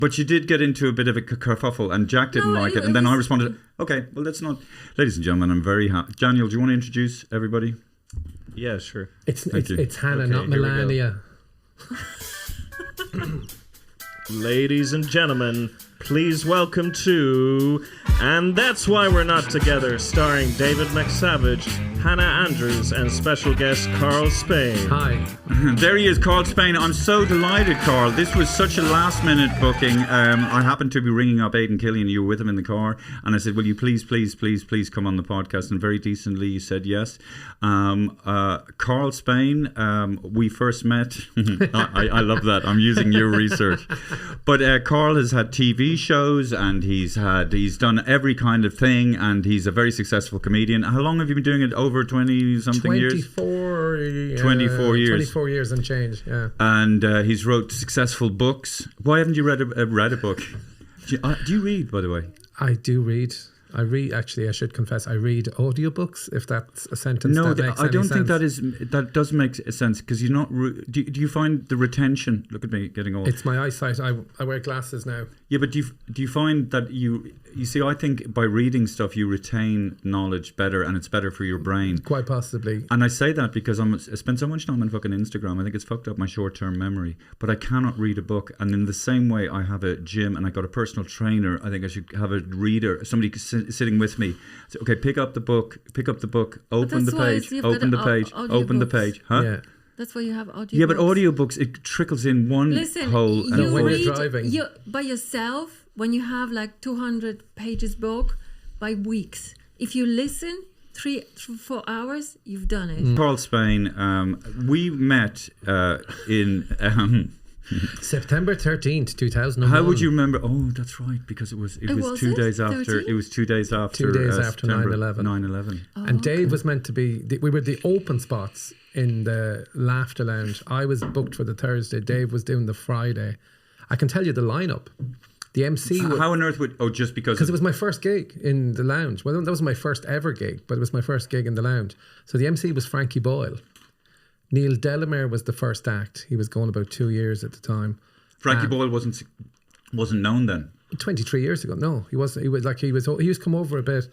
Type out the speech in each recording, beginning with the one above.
But you did get into a bit of a kerfuffle, and Jack didn't like it, and then I responded, okay, well, let's not... Ladies and gentlemen, I'm very happy. Daniel, do you want to introduce everybody? Yeah, sure. It's Hannah, not Melania. Ladies and gentlemen, please welcome to And That's Why We're Not Together, starring David McSavage, Hannah Andrews, and special guest Karl Spain. Hi. There he is, Karl Spain. I'm so delighted, Karl. This was such a last-minute booking. I happened to be ringing up Aidan Killian. You were with him in the car, and I said, will you please come on the podcast? And very decently, you said yes. Karl Spain, we first met. I love that. I'm using your research. But Karl has had TV shows, and he's done every kind of thing, and he's a very successful comedian. How long have you been doing it? Over 20-something years? 24 years. 24 years and change, yeah. And he's wrote successful books. Why haven't you read a book? Do you read, by the way? I do read. Actually, I should confess, I read audiobooks, if that's a sentence that makes I don't any think sense. that does make sense, because you're not... Do you find the retention... Look at me getting old. It's my eyesight. I wear glasses now. Yeah, but do you find that you see, I think by reading stuff you retain knowledge better, and it's better for your brain. Quite possibly. And I say that because I spend so much time on fucking Instagram. I think it's fucked up my short-term memory. But I cannot read a book. And in the same way I have a gym and I got a personal trainer, I think I should have a reader, somebody sitting with me. So, okay, pick up the book, open the page. Huh? Yeah. That's why you have audiobooks. Yeah, but audiobooks, it trickles in one hole. And when you're driving. By yourself, when you have like 200 pages book, by weeks. If you listen 3-4 hours, you've done it. Karl Spain, we met in... September 13th, 2001. How would you remember? Oh, that's right, because it was 2 days after. It was 2 days after. 2 days after 9/11. 9/11. Oh, and Dave was meant to be. We were the open spots in the Laughter Lounge. I was booked for the Thursday. Dave was doing the Friday. I can tell you the lineup. The MC. How on earth would? Oh, just because it was my first gig in the lounge. Well, that was my first ever gig, but it was my first gig in the lounge. So the MC was Frankie Boyle. Neil Delamere was the first act. He was going about 2 years at the time. Frankie Boyle wasn't known then. 23 years ago. No, he wasn't. He was come over a bit.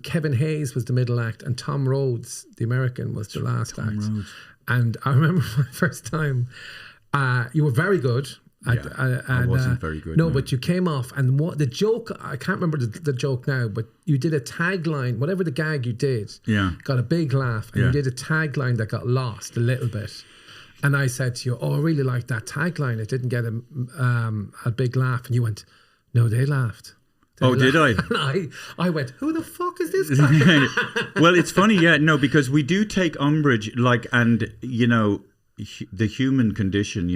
Kevin Hayes was the middle act, and Tom Rhodes, the American, was the last act. Rhodes. And I remember my first time. You were very good. I wasn't very good. No, but you came off, and what the joke? I can't remember the joke now, but you did a tagline. Whatever the gag you did, got a big laugh, and you did a tagline that got lost a little bit. And I said to you, "Oh, I really like that tagline. It didn't get a big laugh." And you went, "No, they laughed." Did I? And I went, "Who the fuck is this guy?" Well, it's funny, because we do take umbrage, the human condition,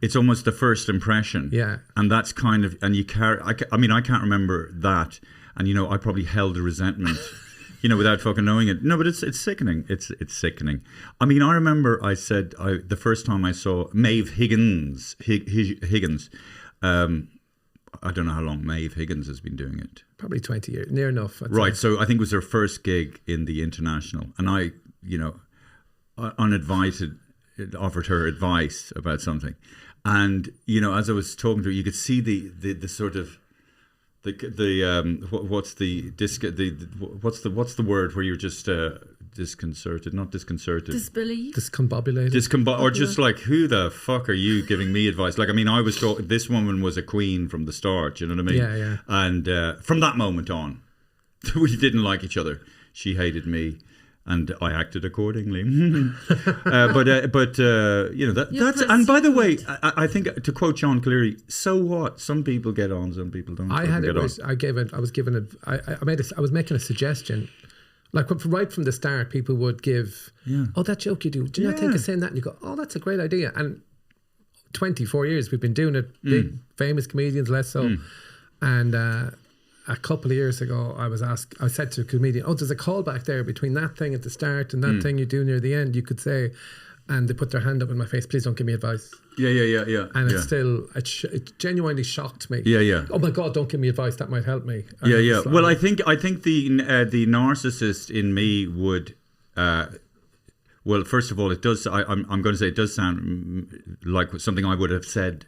it's almost the first impression. Yeah. And that's kind of, and you carry, I can't remember that. And, I probably held a resentment, without fucking knowing it. No, but it's sickening. It's sickening. I remember I said, the first time I saw Maeve Higgins, I don't know how long Maeve Higgins has been doing it. Probably 20 years, near enough. Right. So I think it was her first gig in the International. And I, uninvited, offered her advice about something, and as I was talking to her, you could see the sort of what's the word where you're just disconcerted, not disconcerted, disbelief, discombobulated, or just like, who the fuck are you giving me advice? Like, I was this woman was a queen from the start, you know what I mean? Yeah. And from that moment on, we didn't like each other. She hated me. And I acted accordingly. That's. And by the way, I think, to quote John Cleary, so what? Some people get on, some people don't. I was making a suggestion. Like right from the start, people would give, "Oh, that joke you do you not think of saying that?" And you go, "Oh, that's a great idea." And 24 years we've been doing it. Big famous comedians, less so, and. A couple of years ago, I said to a comedian, "Oh, there's a callback there between that thing at the start and that thing you do near the end. You could say," and they put their hand up in my face, "Please don't give me advice." Yeah. And it genuinely shocked me. Yeah. Oh my God, don't give me advice. That might help me. Yeah. Well, I think the narcissist in me would. Well, first of all, it does. I'm going to say it does sound like something I would have said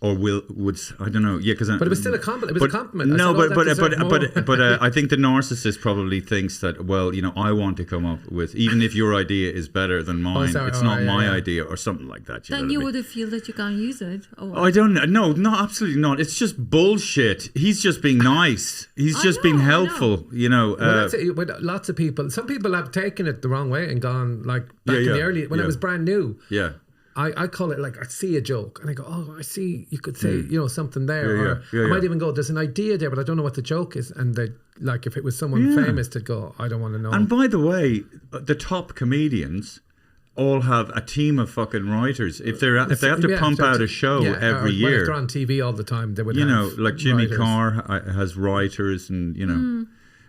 would I don't know, yeah, because But it was still a compliment. It was a compliment. I No, said, "Oh, that deserved more." but I think the narcissist probably thinks that, well, you know, I want to come up with, even if your idea is better than mine, sorry. it's Oh, not yeah, my yeah. idea or something like that. Then you would feel that you can't use it. Or what? I don't know. No, absolutely not. It's just bullshit. He's just being nice. He's I just being know, I helpful. You know. Well, that's it, with lots of people. Some people have taken it the wrong way and gone like back in the early when it was brand new. Yeah. I call it like I see a joke and I go, oh, I see. You could say something there, Yeah, or yeah, I might yeah. even go, there's an idea there, but I don't know what the joke is. And they like if it was someone famous, they'd go, I don't want to know. And by the way, the top comedians all have a team of fucking writers. If they have to pump out a show every Well, year, if they're on TV all the time, they would. you have know, like Jimmy writers. Carr has writers, and you know,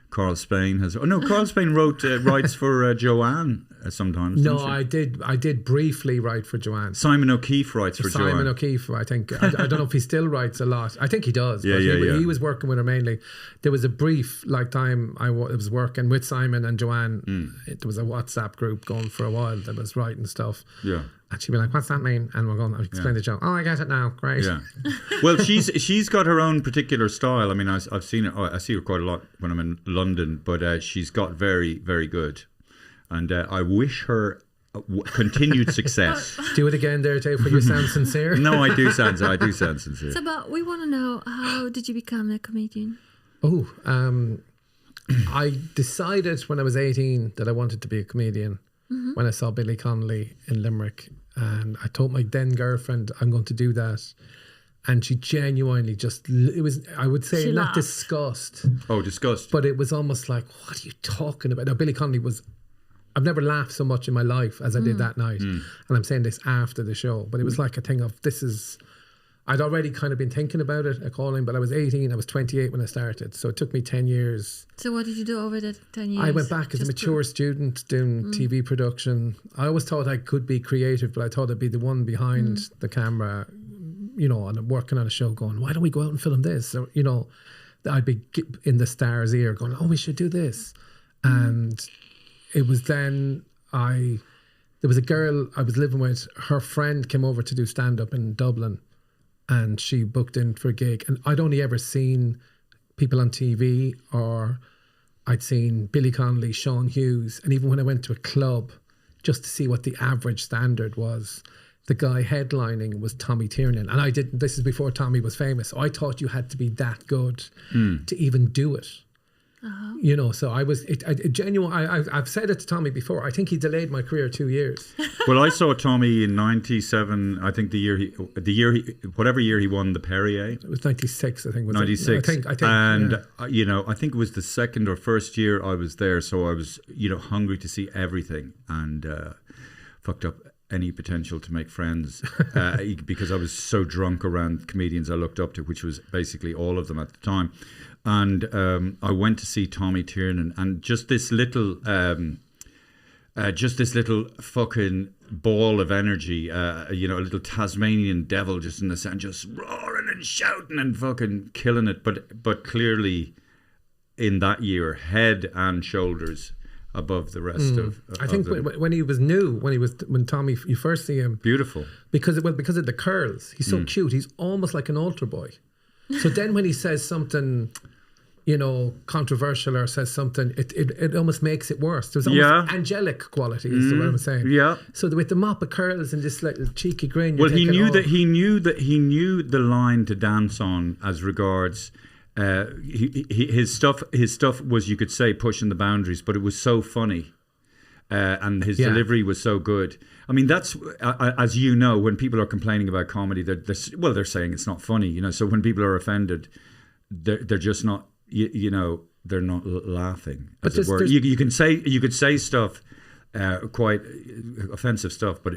Carl Spain has. Oh no, Carl Spain writes for Joanne sometimes. No, didn't she? I did briefly write for Joanne. Simon O'Keefe writes for Simon Joanne. O'Keefe, I think. I don't know if he still writes a lot. I think he does. Yeah, but yeah. He was working with her mainly. There was a brief time I was working with Simon and Joanne. There was a WhatsApp group going for a while that was writing stuff. Yeah. And she'd be like, "What's that mean?" And we're going, "I'll explain the joke." "Oh, I get it now. Great." Yeah. Well, she's got her own particular style. I mean, I've seen her. I see her quite a lot when I'm in London, but she's got very, very good. And I wish her continued success. Do it again there, Dave, when you sound sincere. No, I do sound sincere. So, but we want to know, how did you become a comedian? Oh, I decided when I was 18 that I wanted to be a comedian. When I saw Billy Connolly in Limerick, and I told my then girlfriend I'm going to do that, and she genuinely it was, I would say, She not laughed. disgust, Oh, disgust. but it was almost like, what are you talking about? Now, Billy Connolly I've never laughed so much in my life as I did that night, and I'm saying this after the show, but it was like a thing of I'd already kind of been thinking about it, a calling, but I was 18, I was 28 when I started, so it took me 10 years. So what did you do over that 10 years? I went back as a mature student doing TV production. I always thought I could be creative, but I thought I'd be the one behind the camera, you know, and working on a show going, why don't we go out and film this? So, you know, I'd be in the star's ear going, oh, we should do this. And it was then there was a girl I was living with, her friend came over to do stand-up in Dublin, and she booked in for a gig. And I'd only ever seen people on TV, or I'd seen Billy Connolly, Sean Hughes, and even when I went to a club just to see what the average standard was, the guy headlining was Tommy Tiernan. And this is before Tommy was famous, so I thought you had to be that good to even do it. You know, so I was genuine. I've said it to Tommy before. I think he delayed my career 2 years. Well, I saw Tommy in '97. I think whatever year he won the Perrier. It was 96, I think. Was 96. I think. And, yeah. you know, I think it was the second or first year I was there. So I was, you know, hungry to see everything, and fucked up any potential to make friends because I was so drunk around comedians I looked up to, which was basically all of them at the time. And I went to see Tommy Tiernan, and just this little fucking ball of energy, you know, a little Tasmanian devil just in the sound, just roaring and shouting and fucking killing it. But clearly, in that year, head and shoulders above the rest of. I think when he was new, when Tommy, you first see him, beautiful because of the curls. He's so cute. He's almost like an altar boy. So then when he says something, you know, controversial, or says something, it almost makes it worse. There's almost angelic quality, is what I'm saying. Yeah. So with the mop of curls and this little cheeky grin. Well, he knew the line to dance on as regards. His stuff was, you could say, pushing the boundaries, but it was so funny, and his delivery was so good. I mean, that's as you know, when people are complaining about comedy, they're saying it's not funny, you know. So when people are offended, they're just not, you know, they're not laughing, as it were. You could say stuff, quite offensive stuff, but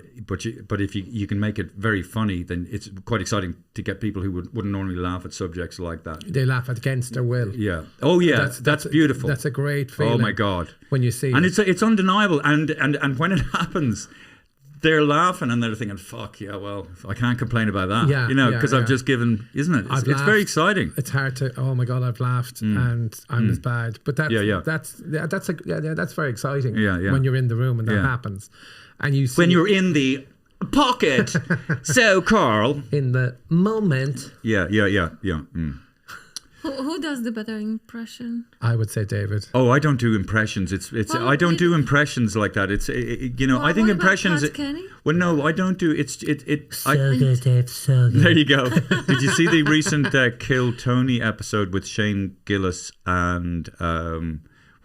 if you can make it very funny, then it's quite exciting to get people who wouldn't normally laugh at subjects like that. They laugh against their will. Yeah. Oh yeah. That's beautiful. That's a great feeling. Oh my God. When you see and it's undeniable, and when it happens, they're laughing and they're thinking, fuck yeah, well, I can't complain about that. Yeah, you know, because I've just given, isn't it? It's very exciting. It's hard to, oh my God, I've laughed and I'm as bad. But that's very exciting. Yeah. When you're in the room and that happens. And you see, when you're in the pocket. So, Carl. In the moment, Yeah. Who does the better impression? I would say David. Oh, I don't do impressions. It's. Well, I don't you- do impressions like that. It's. You know, Well, I think what about impressions. Pat Kenny? Well, no, I don't do. It's. So good, Dave. So good. There you go. Did you see the recent Kill Tony episode with Shane Gillis and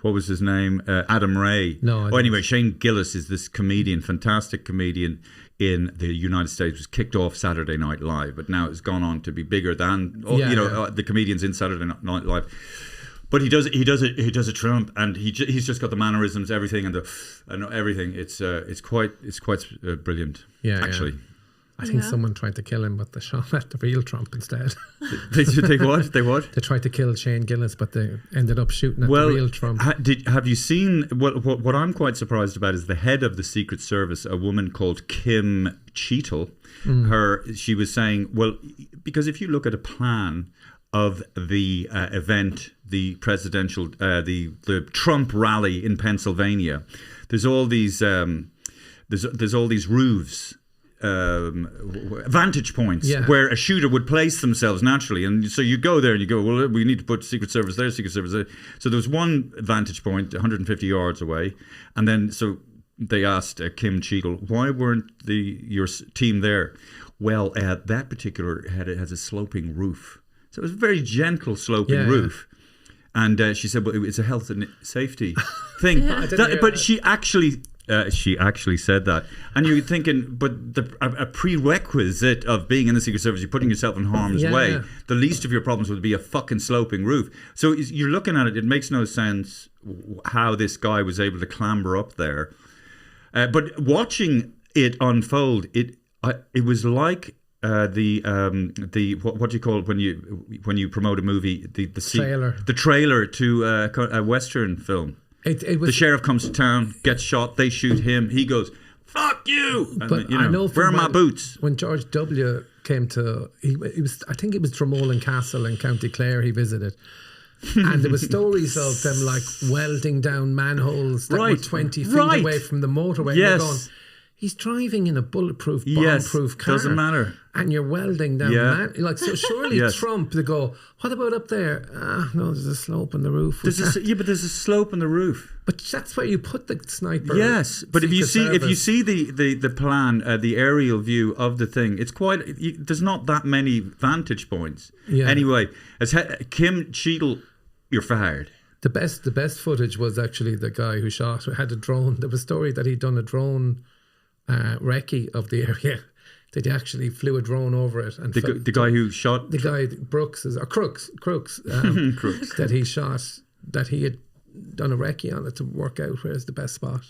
what was his name? Adam Ray. No, I Oh, didn't. anyway, Shane Gillis is this comedian, fantastic comedian in the United States. Was kicked off Saturday Night Live, but now it's gone on to be bigger than the comedians in Saturday Night Live. But he does a Trump, and he's just got the mannerisms, everything, and everything. It's quite brilliant. Yeah, actually. I think Yeah. someone tried to kill him, but they shot at the real Trump instead. They what? They what? They tried to kill Shane Gillis, but they ended up shooting at the real Trump. Have you seen what I'm quite surprised about is the head of the Secret Service, a woman called Kim Cheetle. She was saying, well, because if you look at a plan of the event, the presidential, the Trump rally in Pennsylvania, there's all these roofs. Vantage points where a shooter would place themselves naturally, and so you go there and you go, well, we need to put Secret Service there. So there was one vantage point 150 yards away, and then so they asked Kim Cheetle, why weren't your team there? Well, that particular has a sloping roof, so it was a very gentle sloping roof. And she said, well, it's a health and safety thing. But she actually said that, and you're thinking, but a prerequisite of being in the Secret Service, you're putting yourself in harm's way. Yeah. The least of your problems would be a fucking sloping roof. So you're looking at it; it makes no sense how this guy was able to clamber up there. But watching it unfold, it was like what do you call it when you promote a movie? The trailer to a Western film. It was The sheriff comes to town, gets shot, they shoot him, he goes, fuck you! And, But I know where are my boots? When George W. came to, I think it was Dromoland Castle in County Clare he visited. And there were stories of them like welding down manholes that were 20 feet away from the motorway. Yes. And you're going, he's driving in a bulletproof, bomb-proof car. Doesn't matter. And you're welding down so surely Trump, they go, what about up there? No, there's a slope on the roof. But there's a slope on the roof. But that's where you put the sniper. Yes, but if you Secret see Service. the plan, the aerial view of the thing, it's there's not that many vantage points. Yeah. Anyway, as Kim Cheetle, you're fired. The best footage was actually the guy who had a drone. There was a story that he'd done a drone recce of the area. That he actually flew a drone over it, and The guy who shot the guy Crooks Crooks that he shot, that he had done a recce on it to work out where's the best spot.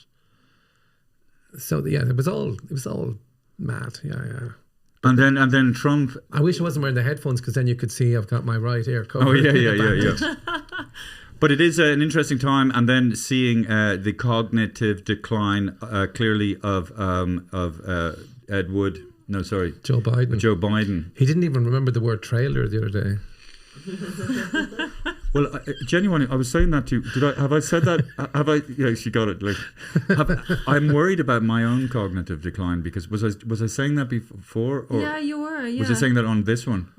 So it was all mad. Yeah. And then Trump. I wish I wasn't wearing the headphones because then you could see I've got my right ear covered. Oh yeah. But it is an interesting time, and then seeing the cognitive decline clearly of Ed Wood. No, sorry. Joe Biden. He didn't even remember the word trailer the other day. Well, genuinely, I was saying that to you. Have I said that? Have I? Yeah, she got it. Like, I'm worried about my own cognitive decline because was I saying that before? Or Yeah, you were. Yeah. Was I saying that on this one?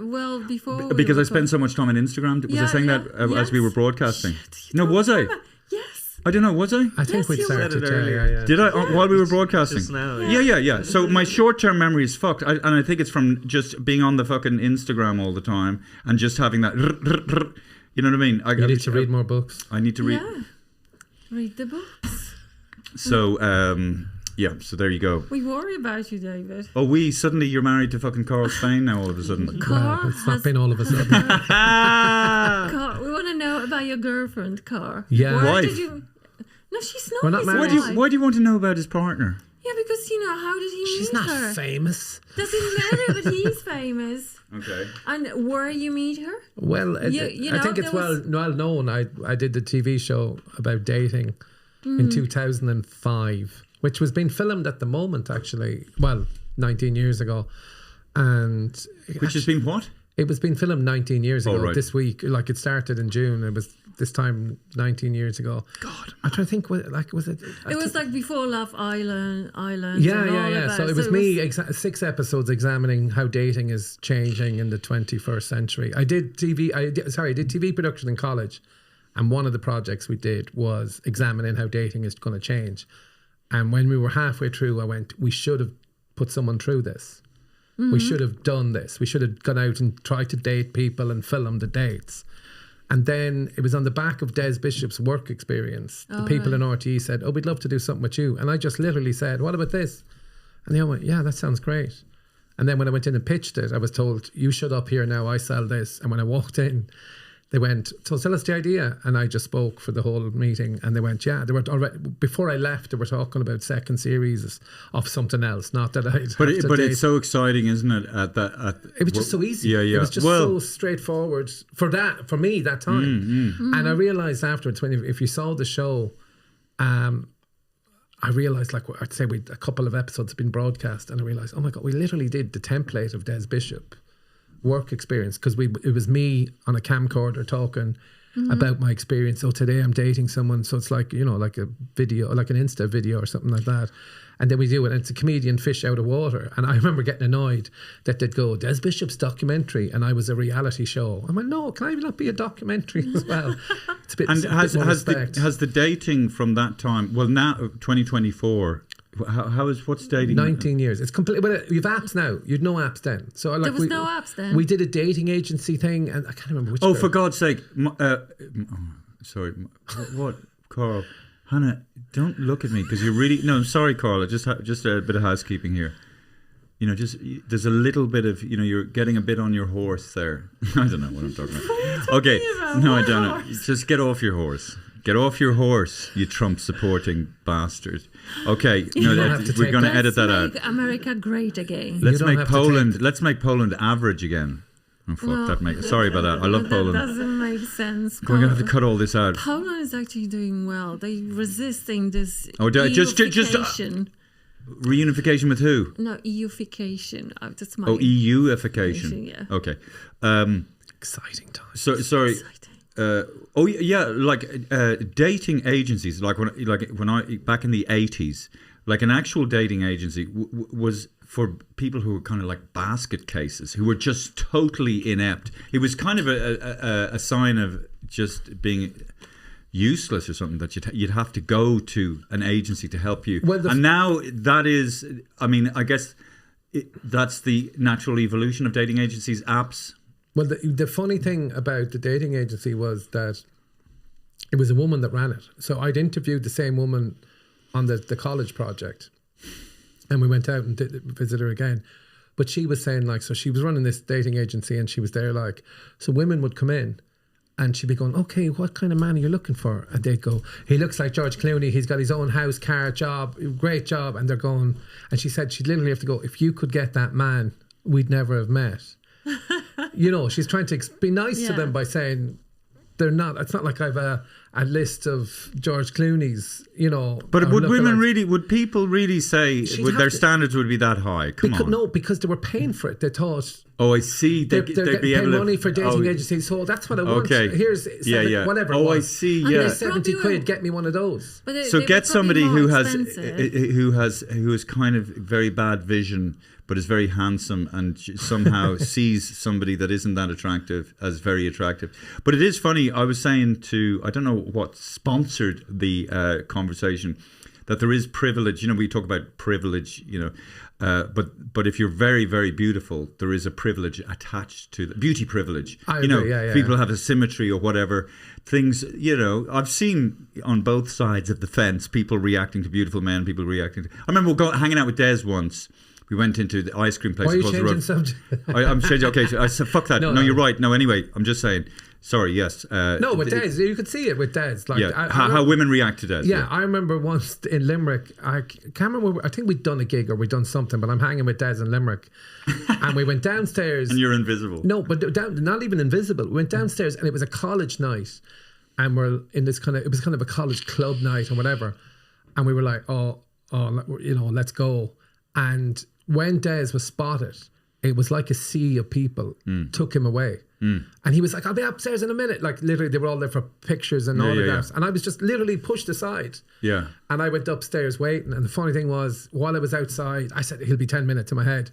Well, before. Because I spend so much time on Instagram. Was I saying that as we were broadcasting? No, was I? Yes. I don't know, was I? I think we you started said it earlier. earlier. Did I? While we were broadcasting? Just now, Yeah. So my short-term memory is fucked. And I think it's from just being on the fucking Instagram all the time and just having that... You know what I mean? You need to read more books. I need to read... Yeah. Read the books. So, so there you go. We worry about you, David. Oh, suddenly you're married to fucking Carl Spain now all of a sudden. Car It's not been all of a sudden. Car, we want to know about your girlfriend, Car. Yeah. Where Wife. did you... No, she's not. We're not his married. wife. Why do you want to know about his partner? Yeah, because, how did he She's meet not her? famous. Doesn't matter, but he's famous. Okay. And where you meet her? Well, I think it's well known. I did the TV show about dating in 2005, which was being filmed at the moment, actually. Well, 19 years ago. And Which has been what? it was being filmed 19 years ago right. this week. Like, it started in June. It was this time 19 years ago. God, I'm trying to think. Was it? It was like before Love Island. Yeah. So it was me. 6 episodes examining how dating is changing in the 21st century. I did TV. I did TV production in college, and one of the projects we did was examining how dating is going to change. And when we were halfway through, I went, we should have put someone through this. We should have done this. We should have gone out and tried to date people and film the dates. And then it was on the back of Des Bishop's work experience. The people in RTE said, we'd love to do something with you. And I just literally said, what about this? And they all went, yeah, that sounds great. And then when I went in and pitched it, I was told, you shut up here now, I sell this. And when I walked in, they went, so tell us the idea. And I just spoke for the whole meeting. And they went, yeah, they were already, before I left, they were talking about second series of something else. Not that I'd but it's so exciting, isn't it? It was just so easy. Yeah. It was just so straightforward for me that time. And I realised afterwards, if you saw the show, I realised, like, I'd say a couple of episodes had been broadcast, and I realised, oh my God, we literally did the template of Des Bishop work experience, because it was me on a camcorder talking about my experience. So today I'm dating someone, so it's like, like a video, like an Insta video or something like that. And then we do it, and it's a comedian fish out of water. And I remember getting annoyed that they'd go, Des Bishop's documentary, and I was a reality show. I went, no, can I not be a documentary as well? It's a bit, and has the dating from that time, well, now 2024, what's dating? 19 years. It's complete. But you've apps now. You'd no apps then. So there was no apps then. We did a dating agency thing, and I can't remember which. Oh, for God's sake! Sorry, what, Carl? Hannah, don't look at me, because you're really. No, I'm sorry, Carl. Just a bit of housekeeping here. There's a little bit of, you're getting a bit on your horse there. I don't know what I'm talking about. Okay, no, I don't know. Just get off your horse. Get off your horse, you Trump-supporting bastard. Okay, we're going to edit that out. Let's make America great again. Let's make Poland average again. Oh, fuck, sorry about that. I love Poland. That doesn't make sense. We're going to have to cut all this out. Poland is actually doing well. They're resisting this reunification. Reunification with who? No, EUification. That's my EUification. Yeah. Okay. Exciting time. Sorry. Dating agencies, like when I back in the 80s, like an actual dating agency was for people who were kind of like basket cases, who were just totally inept. It was kind of a sign of just being useless or something, that you'd have to go to an agency to help you. And now that is, I guess that's the natural evolution of dating agencies, apps. Well, the funny thing about the dating agency was that it was a woman that ran it. So I'd interviewed the same woman on the college project, and we went out and visited her again. But she was saying, like, so she was running this dating agency, and she was there, like, so women would come in, and she'd be going, okay, what kind of man are you looking for? And they'd go, he looks like George Clooney. He's got his own house, car, job, great job. And they're going, and she said she'd literally have to go, if you could get that man, we'd never have met. She's trying to be nice to them by saying they're not. It's not like I've a list of George Clooney's, But would people really say their standards would be that high? Come on. No, because they were paying for it. They thought. Oh, I see. They're paying money for dating agencies. So that's what I want. Okay. Here's whatever. Oh, I see. Yeah. 70 quid. Get me one of those. So get somebody who has kind of very bad vision, but is very handsome, and somehow sees somebody that isn't that attractive as very attractive. But it is funny, I was saying I don't know what sponsored the conversation, that there is privilege. We talk about privilege, but if you're very, very beautiful, there is a privilege attached to the beauty privilege. People have a symmetry or whatever. Things, I've seen on both sides of the fence, people reacting to beautiful men, people reacting to... I remember hanging out with Des once. We went into the ice cream place. Why are you changing subject? I'm changing. Okay, so I said, fuck that. No, you're right. No, anyway, I'm just saying. Sorry, yes. With Des. You could see it with Des. Like, how women react to Des. Yeah, I remember once in Limerick, I can't remember, I think we'd done a gig or we'd done something, but I'm hanging with Des in Limerick. And we went downstairs. And you're invisible. No, but not even invisible. We went downstairs, and it was a college night. And we're in this it was kind of a college club night or whatever. And we were like, let's go. And when Des was spotted, it was like a sea of people took him away. And he was like, I'll be upstairs in a minute. Like literally they were all there for pictures and autographs. And I was just literally pushed aside. Yeah. And I went upstairs waiting. And the funny thing was, while I was outside, I said, he'll be 10 minutes in my head.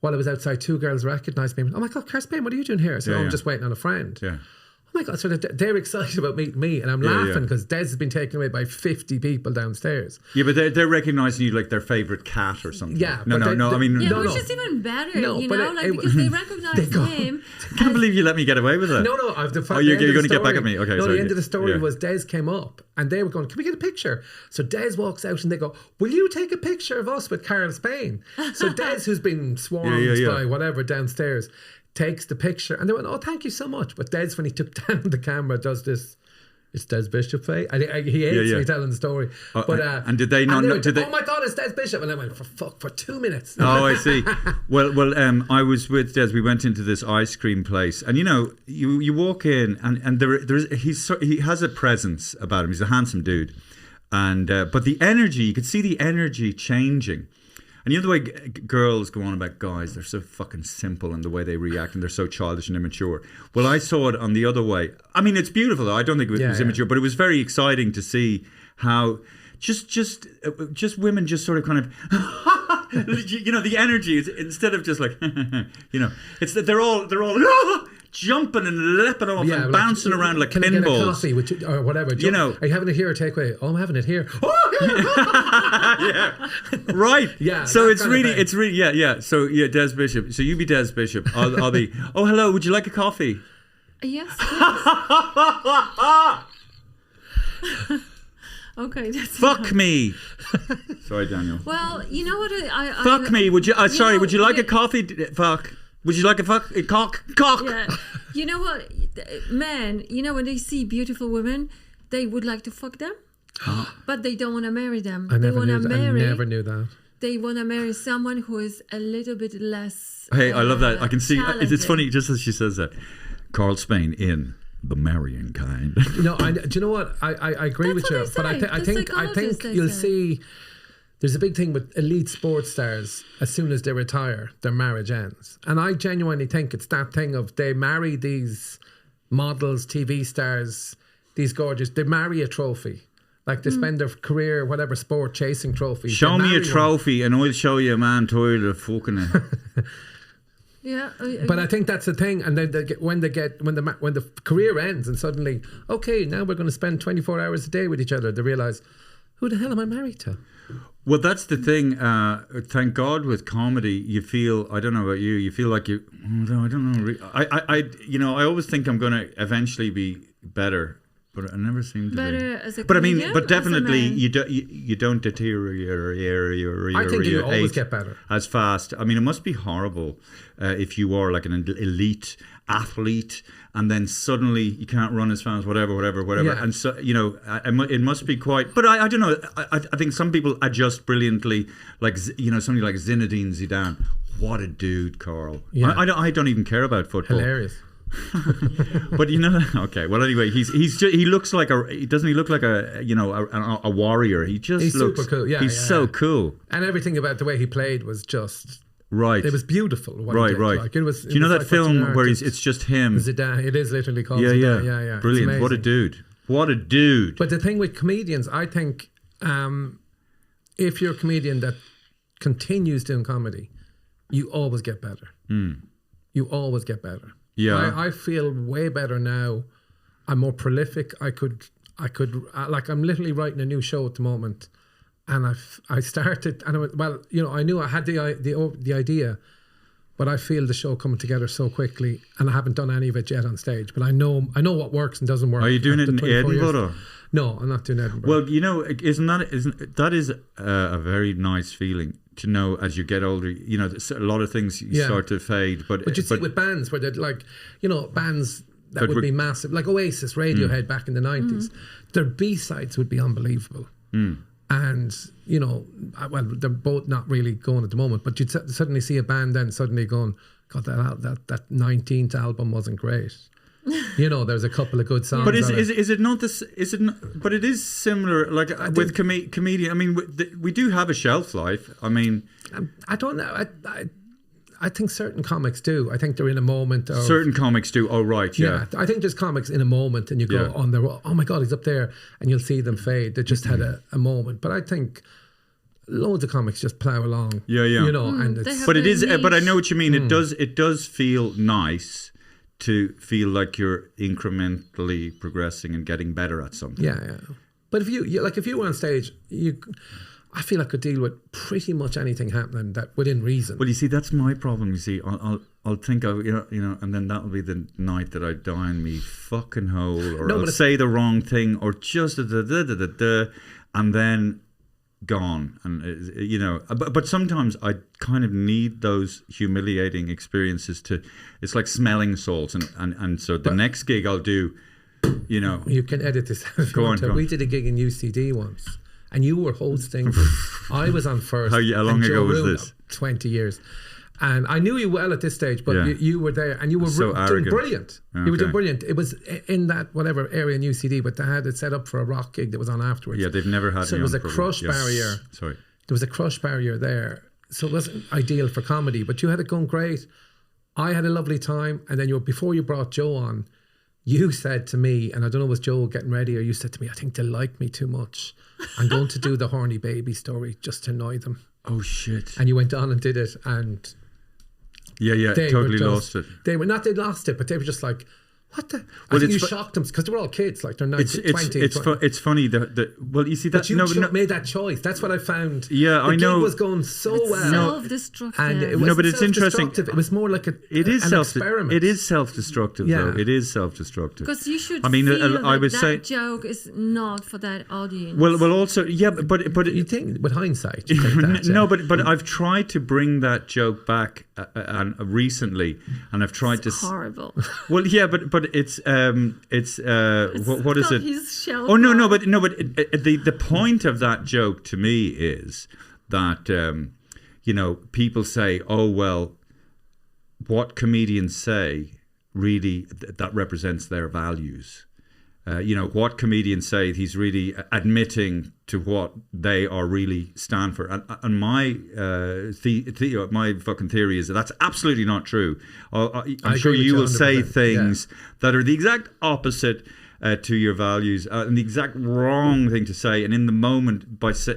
While I was outside, 2 girls recognised me. Oh my God, Karl Payne, what are you doing here? So I'm just waiting on a friend. Yeah. Oh my God, so they're excited about meeting me, and I'm laughing because Des has been taken away by 50 people downstairs. Yeah, but they're recognising you like their favourite cat or something. Yeah. No, I mean... Yeah, no, which is even better, No, you but know, because they recognise him. I can't believe you let me get away with that. No, I've the fact. You're going to get back at me? Okay, no, sorry. the end of the story was Des came up, and they were going, can we get a picture? So Des walks out, and they go, will you take a picture of us with Karl's Payne? So Des, who's been swarmed by whatever downstairs, takes the picture, and they went, oh, thank you so much. But Des, when he took down the camera, does this, it's Des Bishop, eh? And he hates me telling the story. And did they not know? Oh my God, it's Des Bishop. And I went, for 2 minutes. Oh, I see. Well, I was with Des. We went into this ice cream place, and you know, you walk in, and he has a presence about him. He's a handsome dude, and but the energy, you could see the energy changing. And you know the way girls go on about guys, they're so fucking simple in the way they react, and they're so childish and immature. Well, I saw it on the other way. I mean, it's beautiful though. I don't think it was immature, but it was very exciting to see how just women just sort of kind of, you know, the energy is, instead of just like, you know, it's that they're all jumping and leaping off and bouncing around like can pinballs. I get a coffee or whatever? You know, are you having it here or takeaway? Oh, I'm having it here. Yeah, right. Yeah. So it's really, yeah. So yeah, Des Bishop. So you be Des Bishop. I'll be. Oh, hello. Would you like a coffee? Yes. Okay. That's Fuck me. Sorry, Daniel. Well, you know what? Fuck me. Would you? Sorry. know, Would you like a coffee? Fuck. Would you like a cock? Yeah. You know what? Men, you know, when they see beautiful women, they would like to fuck them, but they don't want to marry them. I never knew that. They want to marry someone who is a little bit less. Hey, I love that. I can see. talented. It's funny just as she says that. Karl's Payne in The Marrying Kind. No, do you know what? I agree with you, but I think you'll see. There's a big thing with elite sports stars. As soon as they retire, their marriage ends. And I genuinely think it's that thing of they marry these models, TV stars, these gorgeous. They marry a trophy. Like they spend their career, whatever sport, chasing trophies. Show me a trophy and I'll show you a man toilet fucking it. Yeah. But I think that's the thing. And then when the career ends and suddenly, okay, now we're going to spend 24 hours a day with each other, they realise, who the hell am I married to? Well, that's the thing. Thank God with comedy, you feel, I don't know about you feel like you, I don't know. I always think I'm going to eventually be better, but I never seem to better as a But I mean, comedian, but definitely as a you don't deteriorate. I think you always get better. As fast. I mean, it must be horrible if you are like an elite athlete and then suddenly you can't run as fast, whatever. Yeah. And so, you know, it must be quite, but I don't know. I think some people adjust brilliantly, like, you know, somebody like Zinedine Zidane. What a dude, Karl. Yeah. I don't even care about football. Hilarious. But you know, okay. Well, anyway, he looks like doesn't he look like a warrior? He's super cool. Yeah, he's so cool. And everything about the way he played was just right. It was beautiful. Right. Like, it was. Do you know that like film where it's just him? Zidane. It is literally called Yeah. Zidane. Yeah. Brilliant. What a dude. What a dude. But the thing with comedians, I think, if you're a comedian that continues doing comedy, you always get better. You always get better. Yeah. I feel way better now. I'm more prolific. I could like, I'm literally writing a new show at the moment, and I started, and I knew I had the idea, but I feel the show coming together so quickly, and I haven't done any of it yet on stage. But I know what works and doesn't work. Are you doing it in Edinburgh? No, I'm not doing Edinburgh. Well, you know, isn't that a very nice feeling to know as you get older? You know, a lot of things start to fade. But you see with bands where they're like, you know, bands that would be massive, like Oasis, Radiohead back in the 90s, their B-sides would be unbelievable. And, you know, well, they're both not really going at the moment, but you'd suddenly see a band then suddenly going, God, that 19th album wasn't great. You know, there's a couple of good songs. But is it not this? Is it? Not, but it is similar. Like with comedian. I mean, we do have a shelf life. I mean, I don't know. I think certain comics do. I think they're in a moment. Of, certain comics do. Oh, right. Yeah. I think there's comics in a moment and you go on there, oh my God, he's up there, and you'll see them fade. They just had a moment. But I think loads of comics just plow along. Yeah. You know, and it's, but it is. But I know what you mean. It does feel nice to feel like you're incrementally progressing and getting better at something. Yeah. But if you were on stage, I feel I could deal with pretty much anything happening that within reason. Well, you see, that's my problem. You see, I'll think of you know, and then that'll be the night that I die in me fucking hole, or I'll say the wrong thing, or just and then gone. And you know, but sometimes I kind of need those humiliating experiences to. It's like smelling salts, and so the next gig I'll do. You know, you can edit this. Go on. We did a gig in UCD once, and you were hosting. I was on first. How long ago was this? 20 years. And I knew you well at this stage, but you were there, and you were doing brilliant. Okay. You were doing brilliant. It was in that whatever area in UCD, but they had it set up for a rock gig that was on afterwards. Yeah, they've never had. So me there was on a crush barrier. Sorry, there was a crush barrier there, so it wasn't ideal for comedy. But you had it going great. I had a lovely time, and then before you brought Joe on. You said to me, and I don't know, was Joe getting ready, or you said to me, I think they like me too much. I'm going to do the horny baby story just to annoy them. Oh, shit. And you went on and did it, and... Yeah, totally lost it. They lost it, but they were just like, what the... I think you shocked them, because they were all kids, like they're 19, 20. It's funny, well, you see, that... But you made that choice. That's what I found. Yeah, I know. The gig was going so well. Self-destructive. And it wasn't but it's interesting. It was more like an experiment. It is self-destructive, though. It is self-destructive. Because you should feel I would say that joke is not for that audience. Well, also, yeah, but you think, with hindsight, you think that, no, but I've tried to bring that joke back recently, and I've tried to... horrible. Well, yeah, but it's what is it? Oh no, but the point of that joke to me is that you know, people say, oh well, what comedians say really that represents their values. You know, what comedians say, he's really admitting to what they are really stand for. And my my fucking theory is that that's absolutely not true. I'm sure you will say things that are the exact opposite to your values and the exact wrong thing to say. And in the moment,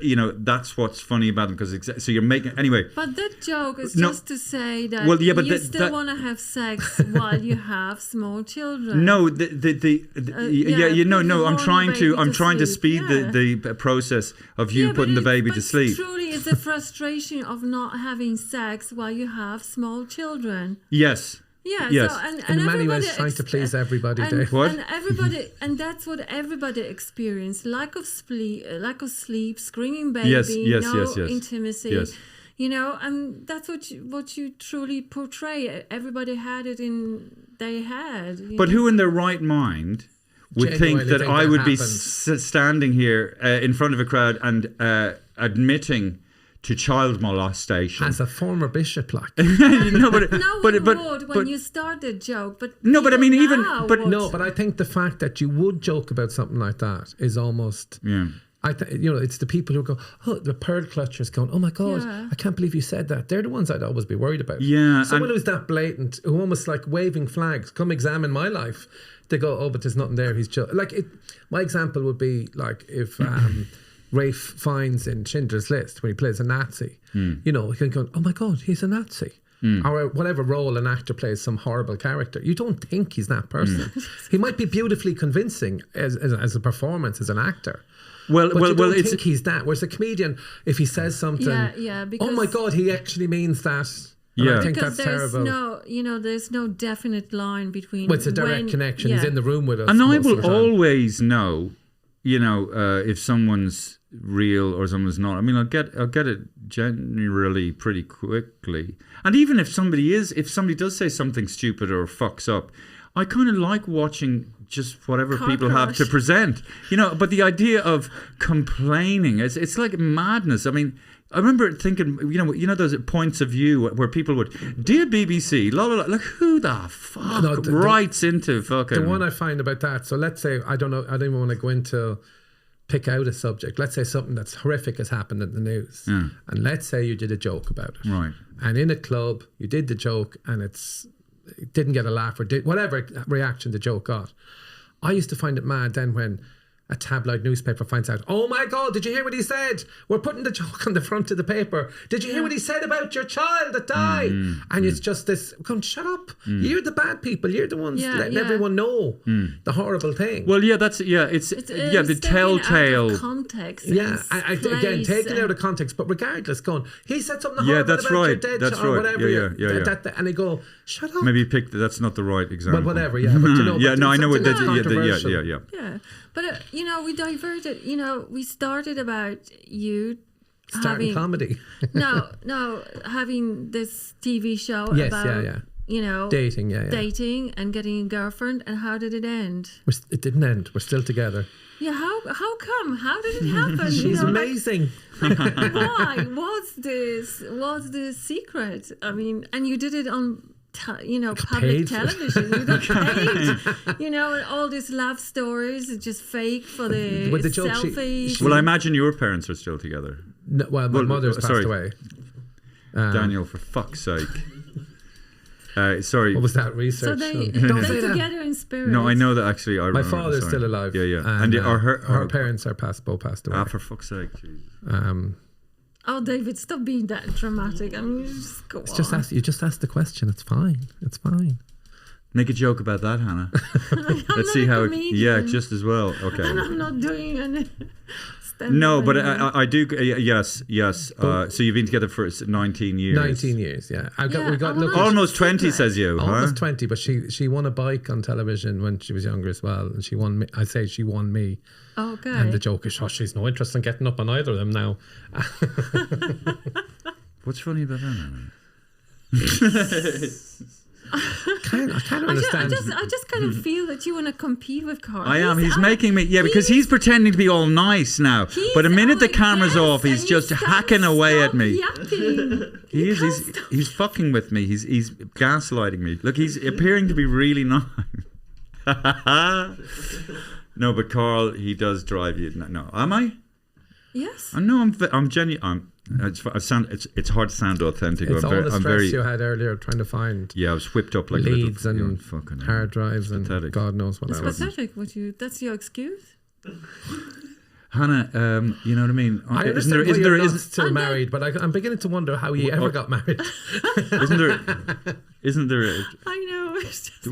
you know, that's what's funny about them, because so you're making anyway. But that joke is just to say that you still want to have sex while you have small children. No, I'm trying to speed the process of you putting the baby to sleep. Truly, it's a frustration of not having sex while you have small children. Yes. Yeah, yes. So, and in many ways trying to please everybody, Dave. And everybody, and that's what everybody experienced: lack of sleep, screaming baby, no intimacy. Yes. You know, and that's what you truly portray. Everybody had it in. They had. But who in their right mind would think that I would be standing here in front of a crowd and admitting to child molestation as a former bishop, like when you start a joke, but but I mean but I think the fact that you would joke about something like that is almost it's the people who go, oh, the pearl clutchers going, oh my God, I can't believe you said that. They're the ones I'd always be worried about. Someone who's that blatant, who almost like waving flags, come examine my life. They go, oh, but there's nothing there. He's just like it. My example would be like if Rafe Fiennes in Schindler's List, when he plays a Nazi, you know, he can go, oh my God, he's a Nazi. Or whatever role an actor plays, some horrible character. You don't think he's that person. He might be beautifully convincing as a performance, as an actor. But you don't think he's that. Whereas a comedian, if he says something, oh my God, he actually means that. And I think because that's terrible. There's no definite line between. Well, it's a direct connection. He's in the room with us. And I will always know, you know, if someone's real or someone's not. I mean, I'll get it generally pretty quickly. And even if somebody does say something stupid or fucks up, I kind of like watching just whatever people have to present, you know. But the idea of complaining, it's like madness. I mean, I remember thinking, you know those points of view where people would, dear BBC, la la la, like who the fuck writes into fucking. The one I find about that. So let's say I don't even want to go into pick out a subject. Let's say something that's horrific has happened in the news. And let's say you did a joke about it. Right. And in a club, you did the joke and it didn't get a laugh or did whatever reaction the joke got. I used to find it mad then when a tabloid newspaper finds out, oh my God, did you hear what he said? We're putting the joke on the front of the paper. Did you hear what he said about your child that died? And it's just this, going, shut up. You're the bad people. You're the ones letting everyone know the horrible thing. Well, yeah, it's the telltale. Out of context. Yeah, again, taken out of context, but regardless, going, he said something horrible that's about your right. dead That's child or right. whatever. And they go, shut up. Maybe you picked, that's not the right example. But whatever, yeah. But, you know, yeah, but no, I know what that, controversial. yeah. But, you know, we diverted, you know, we started about you starting comedy. having this TV show Yes, about, you know, dating and getting a girlfriend. And how did it end? It didn't end. We're still together. Yeah, how come? How did it happen? She's amazing. Why? What's the secret? I mean, and you did it on public television. You got paid. You know, and all these love stories are just fake for the selfies. Well, I imagine your parents are still together. No, well, my mother's passed away. Daniel, for fuck's sake. Sorry. What was that research? So they're together in spirit. No, I know that actually. My father's still alive. Yeah. And her parents are both passed away. Ah, for fuck's sake. Jesus. Oh, David, stop being that dramatic. I mean, just go on. You just asked the question. It's fine. It's fine. Make a joke about that, Hannah. Let's see how. Just as well. Okay. And I'm not doing any. No, but I do. Yes. So you've been together for 19 years. 19 years, yeah. We got almost 20, says you. Almost 20, but she won a bike on television when she was younger as well, and she won me. I say she won me. Okay. And the joke is, she's no interest in getting up on either of them now. What's funny about that? I can't understand. I just kind of feel that you want to compete with Karl. I am. He's making me. Yeah, because he's pretending to be all nice now. But the minute the camera's off, he's just hacking away at me. He is. He's fucking with me. He's gaslighting me. Look, he's appearing to be really nice. No, but Karl, he does drive you. No, am I? Yes. No, I'm genuine. It's hard to sound authentic. It's all the stress you had earlier trying to find. Yeah, I was whipped up like leads and hard drives and God knows what else. It's pathetic. That's your excuse. Hannah, you know what I mean? I understand why you're not still married, but I'm beginning to wonder how you ever got married. Isn't there? I know.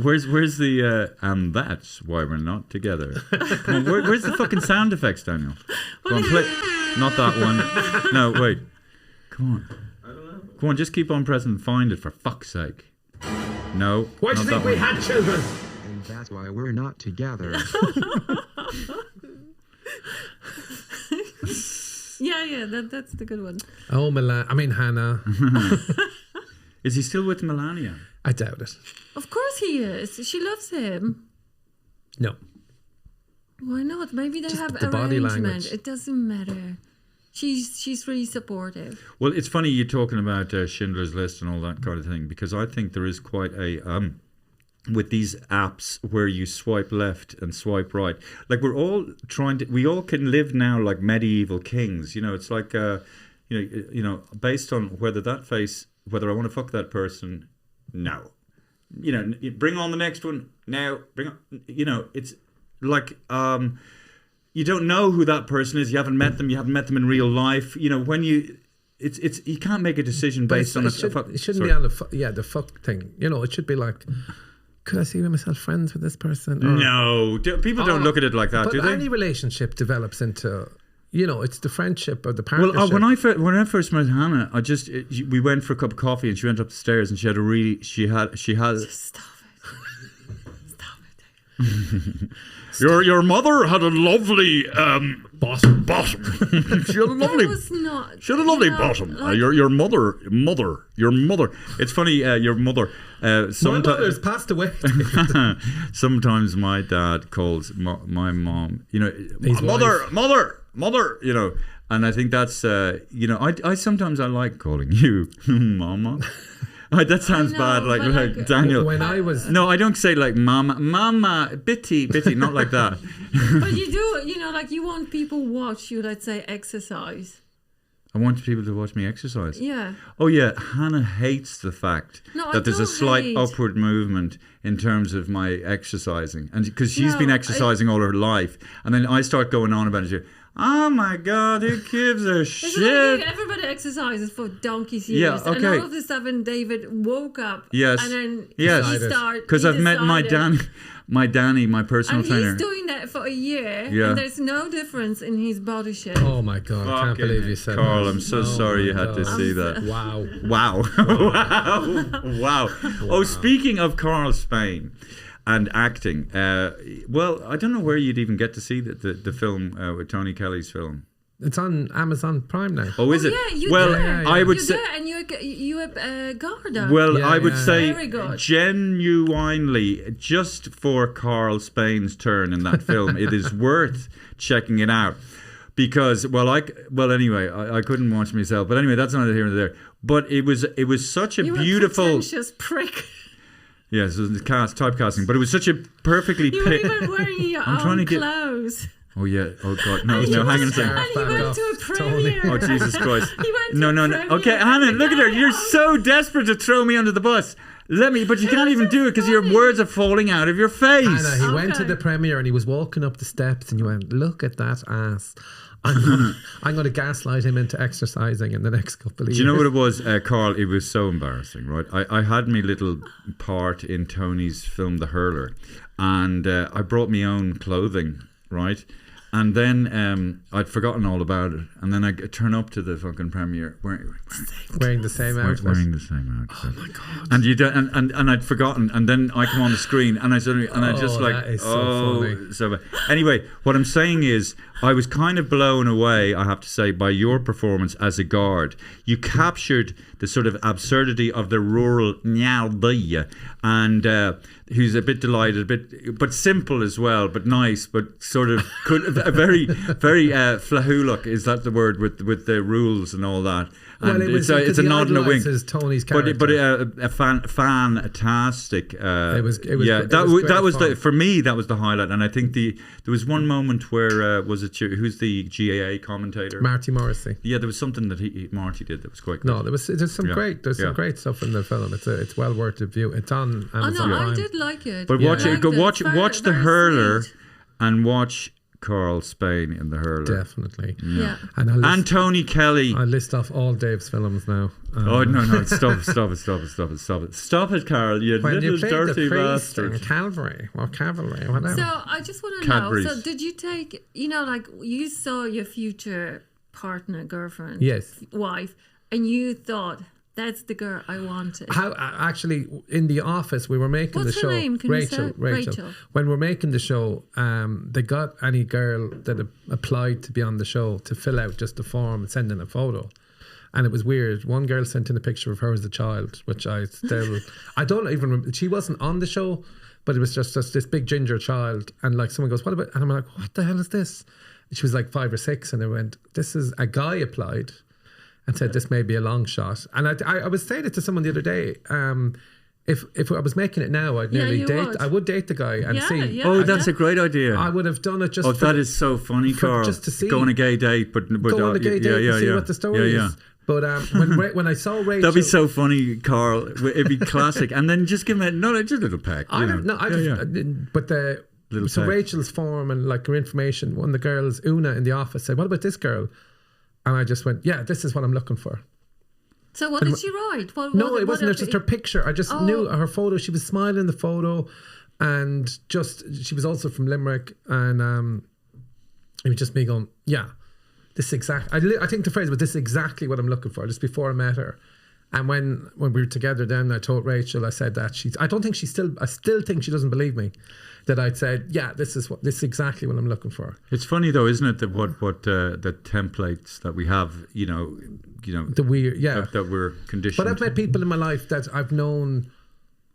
Where's the and that's why we're not together? Come on, where's the fucking sound effects, Daniel? Come on, play. Not that one. No, wait. Come on. I don't know. Come on, just keep on pressing and find it for fuck's sake. No. Why do you think we had children? And that's why we're not together. That's the good one. Oh, Hannah. Is he still with Melania? I doubt it. Of course he is. She loves him. No. Why not? Maybe they Just have the body arrangement. language. It doesn't matter. She's really supportive. Well, it's funny you're talking about Schindler's List and all that kind of thing, because I think there is quite a with these apps where you swipe left and swipe right. Like we all can live now like medieval kings. You know, it's like based on whether I want to fuck that person. No. You know, bring on the next one now. Bring on. You know, it's like you don't know who that person is. You haven't met them. You haven't met them in real life. You know, when you can't make a decision based on it shouldn't be on the fuck thing. You know, it should be like, could I see myself friends with this person? Or, no, people don't look at it like that, do they? But any relationship develops into, you know, it's the friendship or the partnership. Well, when I first met Hannah, we went for a cup of coffee and she went up the stairs and she had Just stop it. Your mother had a lovely bottom. She had a lovely. She had a lovely bottom. Like, your mother. It's funny. Your mother. My mother's passed away. Sometimes my dad calls my mom. You know, mother. You know, and I think that's. You know, I sometimes I like calling you mama. That sounds I know, bad, but like Daniel. When I was No, I don't say like mama, bitty, not like that. But you do, like you want people watch you, let's say, exercise. I want people to watch me exercise. Yeah. Oh yeah, Hannah hates the fact No, I that there's a don't slight hate. upward movement in terms of my exercising, and because she's No, been exercising all her life, and then I start going on about it. Oh my God, who gives a It's shit? like everybody exercises for donkey's Yeah, years. okay. And all of a sudden, David woke up. Yes. And then Yes. he started. Because I've met my Danny, my personal And trainer. he's doing that for a year. Yeah. And there's no difference in his body shape. oh my god, I can't Fucking believe you said Carl, that. I'm so Oh sorry my you had to God. see that. Wow. Wow. Wow. Oh, speaking of Carl Spain and acting, well, I don't know where you'd even get to see the film with Tony Kelly's film. It's on Amazon Prime now. Oh, is it? Yeah, you're well, there. I would you're say. there and you have Garda. Well, Yeah, I would yeah. say Very good. genuinely, just for Carl Spain's turn in that film, it is worth checking it out. Because anyway, I couldn't watch myself. But anyway, that's not here and there. But it was such a you beautiful. a pretentious prick. Yes, it was typecasting, but it was such a perfectly. You were even wearing your I'm trying own to get- clothes. Oh yeah. Oh God. No. And No. he Hang on a went- second. And he Back went off, to a Tony. premiere. Oh Jesus Christ. He went to No. a No. premiere Okay, Hannah, and look at her. You're so desperate to throw me under the bus. But you can't even do it because your words are falling out of your face. Anna, he went to Okay. the premiere and he was walking up the steps and you went, look at that ass. I'm going to gaslight him into exercising in the next couple of years. Do you know what it was, Carl? It was so embarrassing, right? I had my little part in Tony's film, The Hurler, and I brought my own clothing, right? And then I'd forgotten all about it, and then I turn up to the fucking premiere Wearing the same outfit. wearing the same outfit. Oh my God! And you don't, and I'd forgotten, and then I come on the screen, and I suddenly, and I just like, that is so funny. so bad. Anyway, what I'm saying is, I was kind of blown away, I have to say, by your performance as a guard. You captured the sort of absurdity of the rural Nyaldia, and who's a bit delighted, but simple as well, but nice, but sort of a very flahuluk, is that the word, with the rules and all that. And Well, it's a nod and a wink. Tony's character. But a fantastic. It was yeah. great That was fun. for me. That was the highlight, and I think there was one moment where who's the GAA commentator? Marty Morrissey. Yeah, there was something that Marty did that was quite good. No, there's some Yeah. some Yeah. great stuff in the film. It's well worth the view. It's on Oh Amazon no, I Prime. did like it. But Yeah. watch I it. liked Go it. watch Very- watch the very Hurler, sweet. and watch Carl Spain in the Hurler. Definitely. Yeah. And And Tony Kelly. I'll list off all Dave's films now. Oh no! Stop it, Carl! You When you little played dirty the priest in bastard. Cavalry or Cavalry, whatever. So I just want to know. Cadbury's. So did you take? Like you saw your future partner, girlfriend, Yes. wife, and you thought that's the girl I wanted. How actually in the office we were making What's the her show. name? Can you say? Rachel. Rachel. When we're making the show, they got any girl that applied to be on the show to fill out just a form and send in a photo. And it was weird. One girl sent in a picture of her as a child, which I don't even remember. She wasn't on the show, but it was just this big ginger child. And like someone goes, what about? And I'm like, what the hell is this? And she was like 5 or 6, and I went, this is a guy applied. And said this may be a long shot. And I was saying it to someone the other day. If I was making it now, I'd nearly you date. would. I would date the guy and Yeah, see. yeah. Oh, that's a great idea. I would have done it just. Oh, for that is so funny, Carl. just to see. Go on a gay date, but go on a gay date and see what the story yeah. is. But when I saw Rachel, That'd be so funny, Carl. It'd be classic. And then just give him just a little peck. I don't know. But Little so peck. Rachel's form and like her information. One of the girls, Una, in the office said, "What about this girl?" And I just went, "Yeah, this is what I'm looking for." So what did she write? No, it wasn't. It was just her picture. I just knew her photo. She was smiling in the photo, and she was also from Limerick, and it was just me going, "Yeah, this is exactly." I think the phrase was, "This is exactly what I'm looking for." Just before I met her, and when we were together, then I told Rachel, I said that I still think she doesn't believe me. That I'd said, "Yeah, this is exactly what I'm looking for." It's funny though, isn't it, that what the templates that we have, The weird, yeah. that we're conditioned. But I've met people in my life that I've known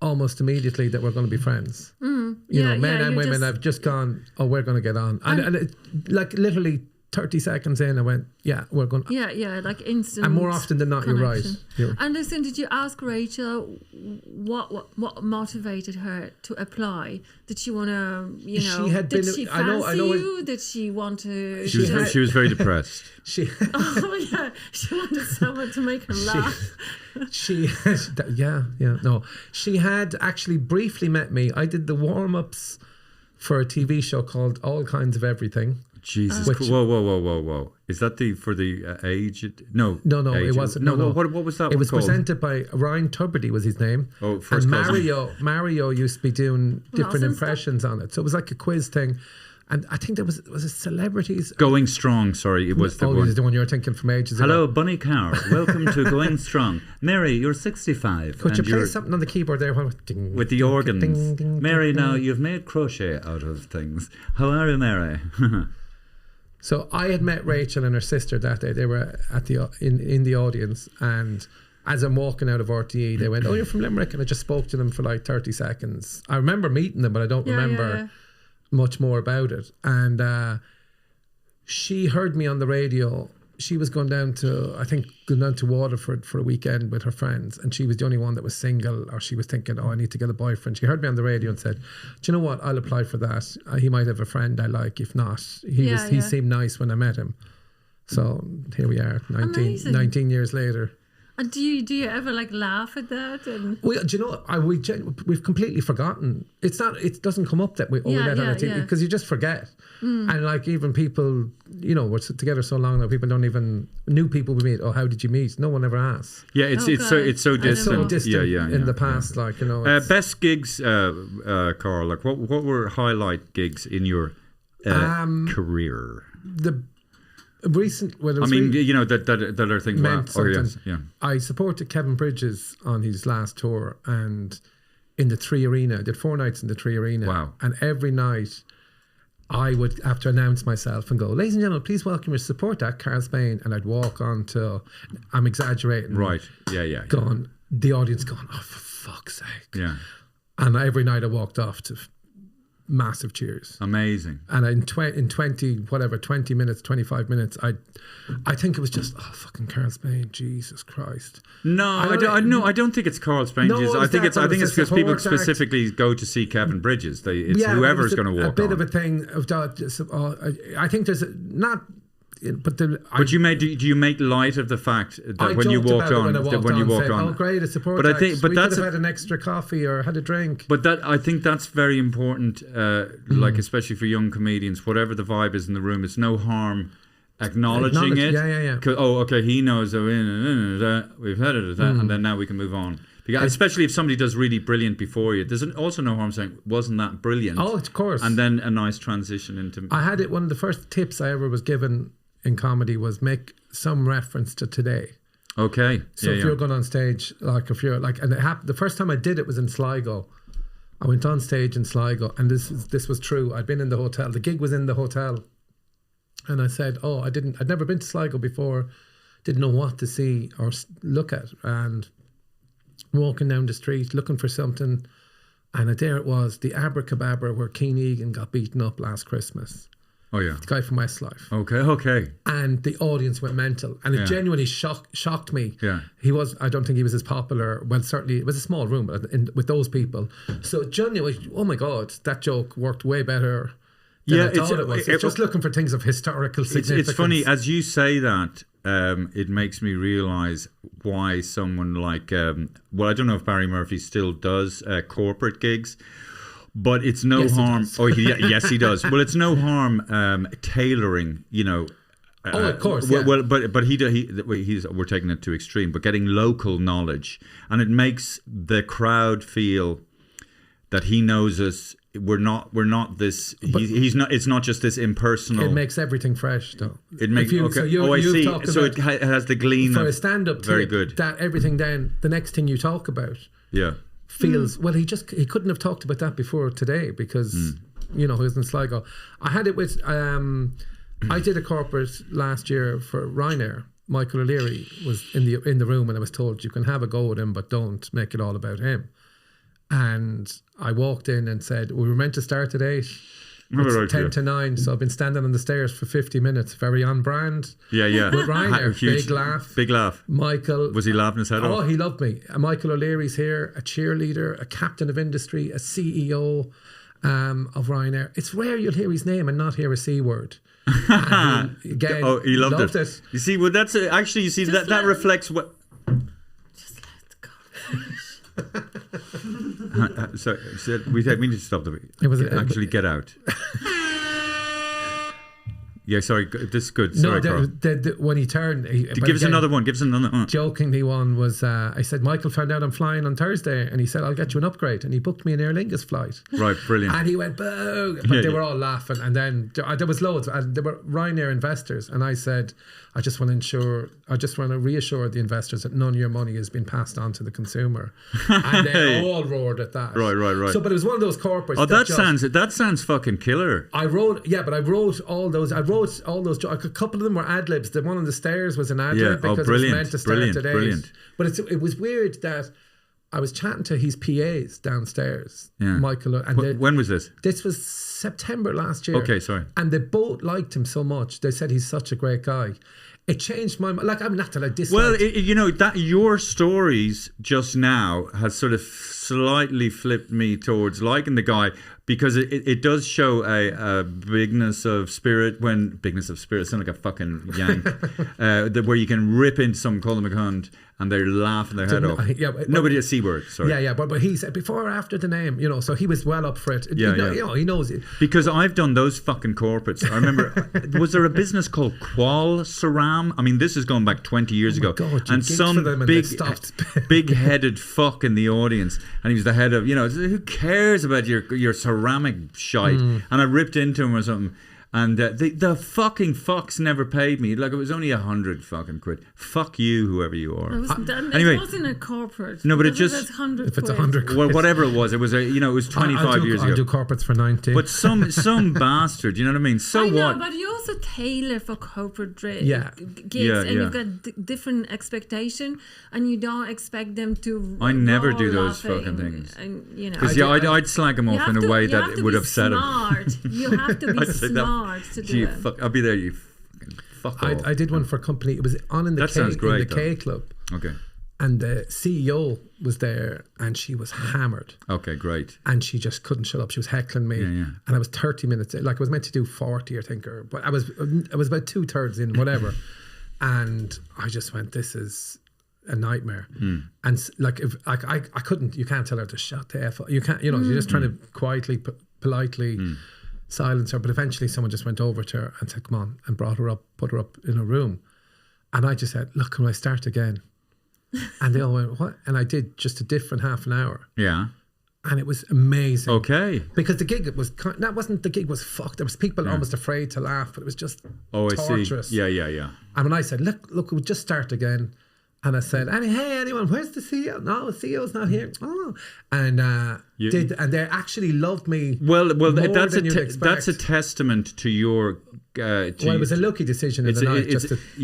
almost immediately that we're going to be friends. You know, men and women. I've just gone, oh, we're going to get on, and it, like literally 30 seconds in, I went, yeah, we're going. Yeah, like instant. And more often than not, connection. you're right. And listen, did you ask Rachel what motivated her to apply? Did she want to, She had did been- she I know- fancy you? Did she want to? She was very depressed. She, Oh yeah, she wanted someone to make her laugh. she had actually briefly met me. I did the warm-ups for a TV show called All Kinds of Everything. Jesus. Whoa. Is that for the aged? No. No, aged. it wasn't. No, No. What was that It one was called? presented by Ryan Tuberty was his name. Oh, first and cousin. Mario used to be doing different Awesome impressions on it. So it was like a quiz thing. And I think was it celebrities? Going Strong, sorry. It was the this one. is the one you were thinking from ages Hello, ago. Bunny Cow. Welcome to Going Strong. Mary, you're 65. Could you and play you're something on the keyboard there? Ding, with the ding, organs. ding, ding, Mary, ding, now ding. you've made crochet out of things. How are you, Mary? So I had met Rachel and her sister that day. They were at in the audience, and as I'm walking out of RTE, they went, "Oh, you're from Limerick," and I just spoke to them for like 30 seconds. I remember meeting them, but I don't remember much more about it. And she heard me on the radio. She was going down to Waterford for a weekend with her friends, and she was the only one that was single, or she was thinking, oh, I need to get a boyfriend. She heard me on the radio and said, do you know what, I'll apply for that. He might have a friend I like. If not, he seemed nice when I met him. So here we are, 19 years later. And do you ever like laugh at that? And Well, do you know what? We've completely forgotten. It doesn't come up that we met on a TV because you just forget. And like even people, we're together so long now, people don't even new people we meet. Oh, how did you meet? No one ever asks. Yeah, it's so distant. So distant in the past, yeah. like it's- best gigs, Carl. Like what were highlight gigs in your career? the recent. Well, that are things. Meant Wow. Oh yes, something. yeah. I supported Kevin Bridges on his last tour, and in the 3 Arena, I did 4 nights in the 3 Arena. Wow. And every night I would have to announce myself and go, ladies and gentlemen, please welcome your support at KARL'S Spain. And I'd walk on to, I'm exaggerating. Right. Yeah. The audience going, oh, for fuck's sake. Yeah. And every night I walked off to massive cheers. Amazing. And in 20 minutes, 25 minutes, I think it was just, oh, fucking KARL'S Spain, Jesus Christ. No, I don't think it's KARL'S Spain. No, I think it's because people support act. specifically go to see Kevin Bridges. It's whoever's going to walk a bit on. of a thing of I think there's not. But do you make light of the fact that when you walked on, oh great, it's support. But I think, we could have had an extra coffee or had a drink. But I think that's very important. Like especially for young comedians, whatever the vibe is in the room, it's no harm acknowledging it. Yeah. Oh, okay, he knows. We've had it, and then now we can move on. Because especially if somebody does really brilliant before you, there's also no harm saying, wasn't that brilliant? Oh, of course. And then a nice transition into. I had it. One of the first tips I ever was given in comedy was make some reference to today. Okay. So if you're going on stage, like if you're like, and it happened, the first time I did it was in Sligo. I went on stage in Sligo, and this was true. I'd been in the hotel. The gig was in the hotel, and I said, "Oh, I'd never been to Sligo before. Didn't know what to see or look at." And walking down the street looking for something, and there it was, the Abracadabra where Keen Egan got beaten up last Christmas. Oh yeah, the guy from Westlife. Okay. And the audience went mental, and it genuinely shocked me. Yeah, I don't think he was as popular. Well, certainly it was a small room, but with those people, so genuinely, oh my god, that joke worked way better than I thought it was. It's just looking for things of historical significance. It's funny as you say that. It makes me realise why someone like I don't know if Barry Murphy still does corporate gigs. But it's no harm. Yes, he does. Well, it's no harm tailoring. Of course. Well, but we're taking it to extreme. But getting local knowledge, and it makes the crowd feel that he knows us. We're not this. He's not. It's not just this impersonal. It makes everything fresh, though. It makes okay. I see. So it has the glean for of a stand-up. Very good. That everything then the next thing you talk about. Yeah. Feels well. He couldn't have talked about that before today because he was in Sligo. I had it with. I did a corporate last year for Ryanair. Michael O'Leary was in the room, and I was told you can have a go with him, but don't make it all about him. And I walked in and said we were meant to start at 8. It's 10 to 9, so I've been standing on the stairs for 50 minutes. Very on brand. Yeah. With Ryanair, big laugh. Michael. Was he laughing his head off? Oh, he loved me. Michael O'Leary's here, a cheerleader, a captain of industry, a CEO of Ryanair. It's rare you'll hear his name and not hear a C word. Again, he loved it. You see, well, that's actually, you see, that reflects what. Just let go. So we need to stop actually get out. Yeah, sorry. This is good. Sorry, Carl. When he turned... Give us another one. Jokingly one was... I said, Michael found out I'm flying on Thursday, and he said, I'll get you an upgrade. And he booked me an Aer Lingus flight. Right, brilliant. And he went, boo! But they were all laughing. And then there was loads. And there were Ryanair investors. And I said, I just want to reassure the investors that none of your money has been passed on to the consumer. And they all roared at that. Right. So, but it was one of those corporates. Oh, that sounds fucking killer. I wrote all those. A couple of them were ad libs. The one on the stairs was an ad lib because it was meant to start at 8. Brilliant. But it was weird that I was chatting to his PAs downstairs, Michael. And when was this? This was September last year. Okay, sorry. And they both liked him so much. They said he's such a great guy. It changed my mind. Like, I'm not that I dislike. Well, that your stories just now has sort of slightly flipped me towards liking the guy, because it does show a bigness of spirit. Sound like a fucking yank. Where you can rip into some, call them a cunt, and they're laughing their head off. Nobody a C word, sorry. Yeah, but he said before or after the name, so he was well up for it. He knows it. Because I've done those fucking corporates. I remember, was there a business called Qual Saram? I mean, this is going back 20 years ago. God, and some big-headed fuck in the audience, and he was the head of, who cares about your ceramic shite? And I ripped into him or something. And the fucking fucks never paid me. Like, it was only 100 fucking quid. Fuck you, whoever you are. It wasn't a corporate. No, but it just... If it's 100 quid. Well, whatever it was it was 25 years ago. I'll do corporates for 90. But some bastard, you know what I mean? So what? But you also tailor for corporate gigs, Yeah, and you've got different expectation, and you don't expect them to. I never do those fucking things. Because I'd slag them off in a way that it would upset them. You have to be smart. I'll be there, you fuck off. I did one for a company. It was on in the K Club. Okay. And the CEO was there, and she was hammered. Okay, great. And she just couldn't shut up. She was heckling me. Yeah. And I was 30 minutes, like I was meant to do 40, I think, but I was about 2/3 in, whatever. And I just went, this is a nightmare. And like, if I couldn't, you can't tell her to shut the F up. You can't, you're just trying to quietly, politely silence her. But eventually someone just went over to her and said, come on, and brought her up, put her up in a room. And I just said, look, can I start again? And they all went, what? And I did just a different half an hour. Yeah. And it was amazing. Okay. Because the gig was fucked. There was people almost afraid to laugh, but it was just torturous. I see. Yeah. And when I said, look, we'll just start again. And I said, hey, anyone, where's the CEO? No, the CEO's not here. Oh. And and they actually loved me. Well, that's a testament to your. It was a lucky decision in the night.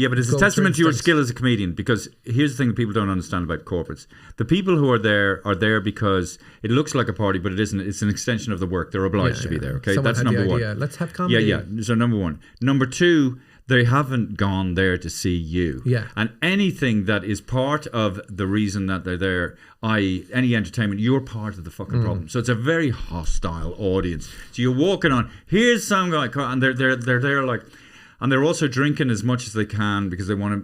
But it's a testament to your skill as a comedian. Because here's the thing that people don't understand about corporates: the people who are there because it looks like a party, but it isn't. It's an extension of the work. They're obliged to be there. Okay, Someone that's had number the one. idea. Let's have comedy. Yeah. So number one. Number two. They haven't gone there to see you. Yeah. And anything that is part of the reason that they're there, i.e. any entertainment, you're part of the fucking problem. So it's a very hostile audience. So you're walking on, here's some guy, and they're there like, and they're also drinking as much as they can because they want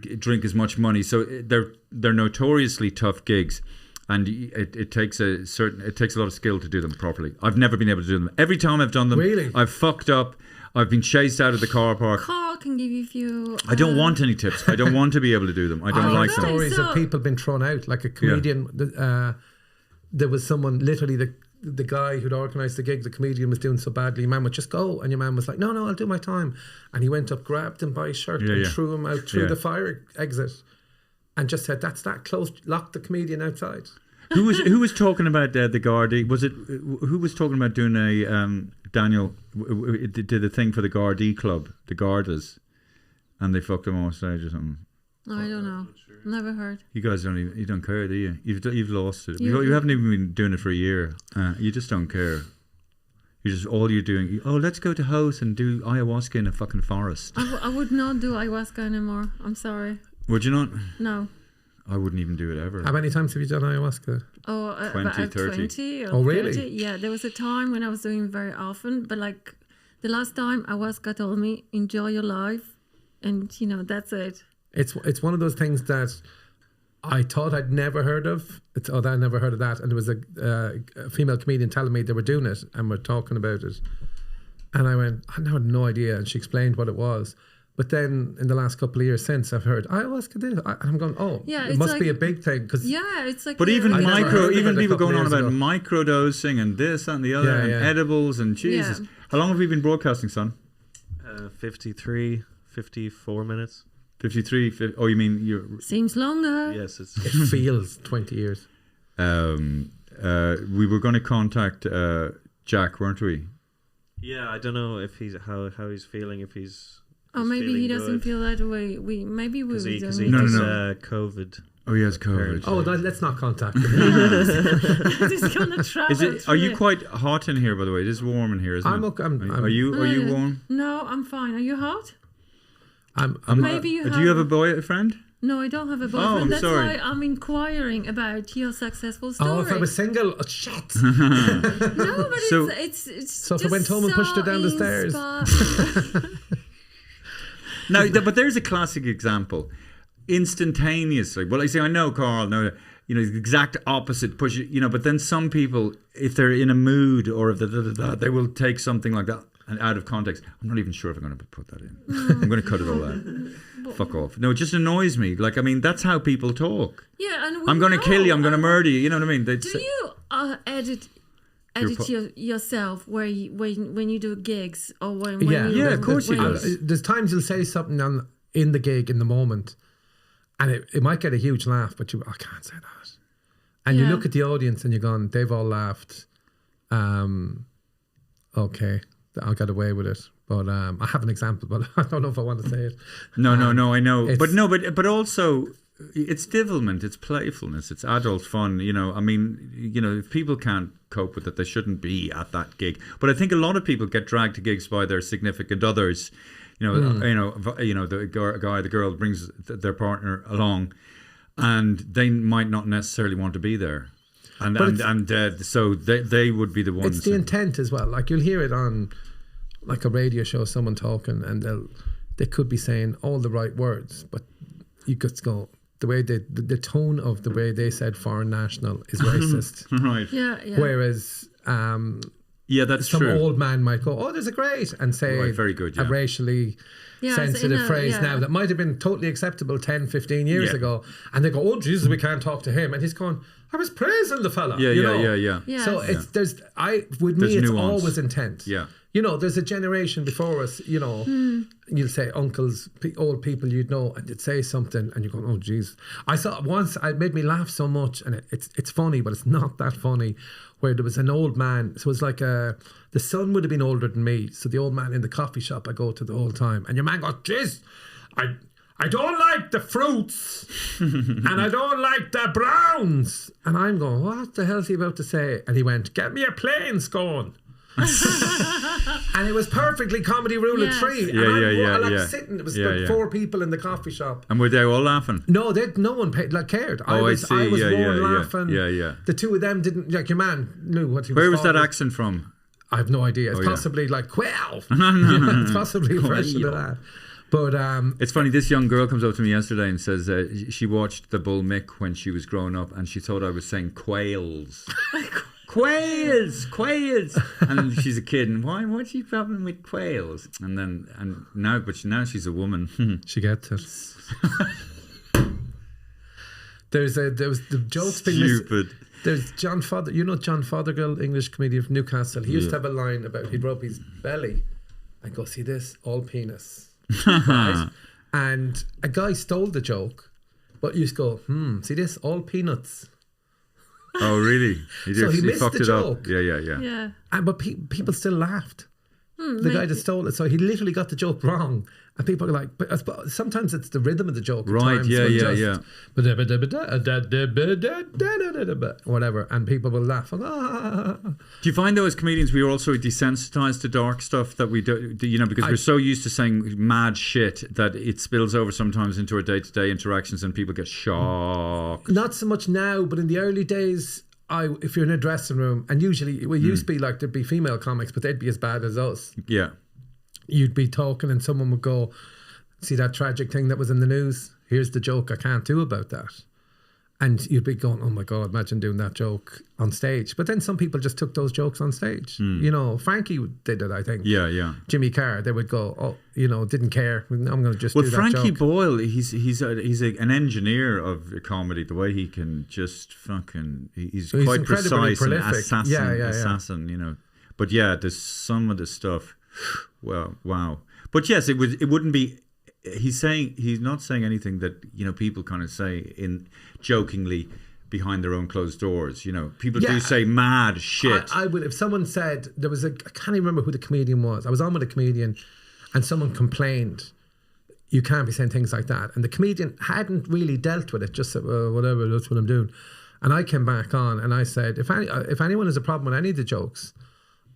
to drink as much money. So they're notoriously tough gigs. And it takes a lot of skill to do them properly. I've never been able to do them. Every time I've done them, really? I've fucked up. I've been chased out of the car park. Carl can give you a few. I don't want any tips. I don't want to be able to do them. I don't like them. Stories of people being thrown out, like a comedian. There was someone, literally the guy who'd organised the gig. The comedian was doing so badly. Your man would just go, and your man was like, "No, I'll do my time." And he went up, grabbed him by his shirt, and threw him out through the fire exit, and just said, "That's that close." Locked the comedian outside. Who was talking about the Gardaí? Was it who was talking about doing a Daniel did a thing for the Gardaí club, the Gardas, and they fucked them off stage or something? I don't know. Never heard. You guys you don't care, do you? You've lost it. You haven't even been doing it for a year. You just don't care. You just all you're doing. Oh, let's go to house and do ayahuasca in a fucking forest. I would not do ayahuasca anymore. I'm sorry. Would you not? No. I wouldn't even do it ever. How many times have you done ayahuasca? Oh, 20, about 30. 20 or Oh, really? 30. Yeah, there was a time when I was doing it very often, but like the last time ayahuasca told me, enjoy your life, and that's it. It's one of those things that I thought I'd never heard of. I never heard of that. And there was a female comedian telling me they were doing it and we're talking about it. And I went, I had no idea. And she explained what it was. But then in the last couple of years since, I've heard ayahuasca did. And I'm going, Yeah, it it's must like- be a big thing. Yeah, it's like. But even I never heard of even it a people couple going on years about ago. microdosing and this and the other Yeah, and yeah. edibles and Jesus. Yeah. How long have you been broadcasting, son? 53, 54 minutes. 53. Oh, you mean you're? Seems longer. Yes, it's It feels 20 years. We were going to contact Jack, weren't we? yeah. I don't know if he's how he's feeling. If he's Or maybe he doesn't feel that way. Maybe we because he don't. No, has no. COVID. Oh, he has COVID. Oh, let's not contact him. Just gonna travel. Is it? Are you quite hot in here? By the way, it is warm in here, isn't I'm it? okay. Are you Yeah. warm? No, I'm fine. Are you hot? Maybe you Do you have a boyfriend? No, I don't have a boyfriend. I'm That's sorry. why I'm inquiring about your successful story. Oh, if I was single, shit. No, but So- it's So if I just went home and pushed her down the stairs. No, but there's a classic example. Instantaneously. Well, I say, I know, Carl. No, the exact opposite. Push it. But then some people, if they're in a mood or if they will take something like that and out of context. I'm not even sure if I'm going to put that in. I'm going to cut it all out. Fuck off. No, it just annoys me. Like, I mean, that's how people talk. Yeah, and I'm going to kill you. I'm going to murder you. You know what I mean? Do you edit yourself when you do gigs or when Yeah, you, of course he when- does. There's times you'll say something in the gig in the moment, and it might get a huge laugh, but I can't say that. And you Yeah. look at the audience and you're going, they've all laughed. Okay, I got away with it. But I have an example, but I don't know if I want to say it. No, I know. it's- But also, it's devilment, it's playfulness, it's adult fun. I mean, if people can't cope with it, they shouldn't be at that gig. But I think a lot of people get dragged to gigs by their significant others. The girl brings their partner along, and they might not necessarily want to be there. So they would be the ones. It's the intent as well. Like you'll hear it on like a radio show, someone talking, and they could be saying all the right words, but you could go the way the tone of the way they said foreign national is racist. Right. Yeah. Whereas Yeah, that's some true. old man might go, "Oh, there's a great," and say Right, very good, a yeah. racially Yeah, sensitive phrase yeah. now that might have been totally acceptable 10, 15 years Yeah. ago, and they go, "Oh Jesus, we can't talk to him," and he's going, "I was praising the fella." Yeah, you yeah, know? yeah. Yes. So it's there's There's it's nuance. always intent. Yeah. There's a generation before us, you'll say uncles, old people you'd know, and they'd say something and you're going, oh, jeez. I saw once, it made me laugh so much, and it's funny, but it's not that funny, where there was an old man, so it was like the son would have been older than me, so the old man in the coffee shop I go to the whole time, and your man goes, jeez, I don't like the fruits, and I don't like the browns. And I'm going, what the hell's he about to say? And he went, get me a plain scone. And it was perfectly comedy rule of Yes. three. Yeah, and I'm yeah. sitting, it was Yeah, like yeah. 4 people in the coffee shop. And were they all laughing? No, no one cared. Oh, I was see. Yeah, more yeah. laughing. Yeah. The two of them didn't, like your man knew what he was Where was that talking. accent from? I have no idea. It's Oh, yeah. possibly like 12. It's possibly a version of that. But It's funny, this young girl comes up to me yesterday and says she watched the Bull Mick when she was growing up and she thought I was saying quails. Quails. And she's a kid, and what's she problem with quails? And now she's a woman. she gets it. there was the jokes being Stupid. There's John Fothergill, English comedian from Newcastle. He used to have a line about he'd rub his belly and go, see this, all penis. Right? And a guy stole the joke, but you just go, see this, all peanuts. Oh, really? So he missed fucked the it joke. up. Yeah. Yeah. And but people still laughed. The guy that stole it. So he literally got the joke wrong. And people are like, but sometimes it's the rhythm of the joke. at Right, times yeah, will yeah, just- whatever. And people will laugh. Ah. Do you find though as comedians we are also desensitized to dark stuff that we do, because we're so used to saying mad shit that it spills over sometimes into our day-to-day interactions and people get shocked? Not so much now, but in the early days, if you're in a dressing room, and usually it used to be like there'd be female comics, but they'd be as bad as us. Yeah. You'd be talking and someone would go, see that tragic thing that was in the news? Here's the joke I can't do about that. And you'd be going, oh my God, imagine doing that joke on stage. But then some people just took those jokes on stage. Frankie did it, I think. Yeah, yeah. Jimmy Carr, they would go, didn't care. I'm going to just do that Frankie joke. Boyle, he's an engineer of comedy. The way he can just fucking, he's quite incredibly precise and prolific. assassin. But yeah, there's some of the stuff. Well, wow. But yes, it wouldn't be. He's not saying anything that people kind of say in jokingly behind their own closed doors. People do say mad shit. I would, if someone said there was I can't even remember who the comedian was. I was on with a comedian, and someone complained, "You can't be saying things like that." And the comedian hadn't really dealt with it. Just said, "Well, whatever, that's what I'm doing." And I came back on and I said, "If anyone has a problem with any of the jokes,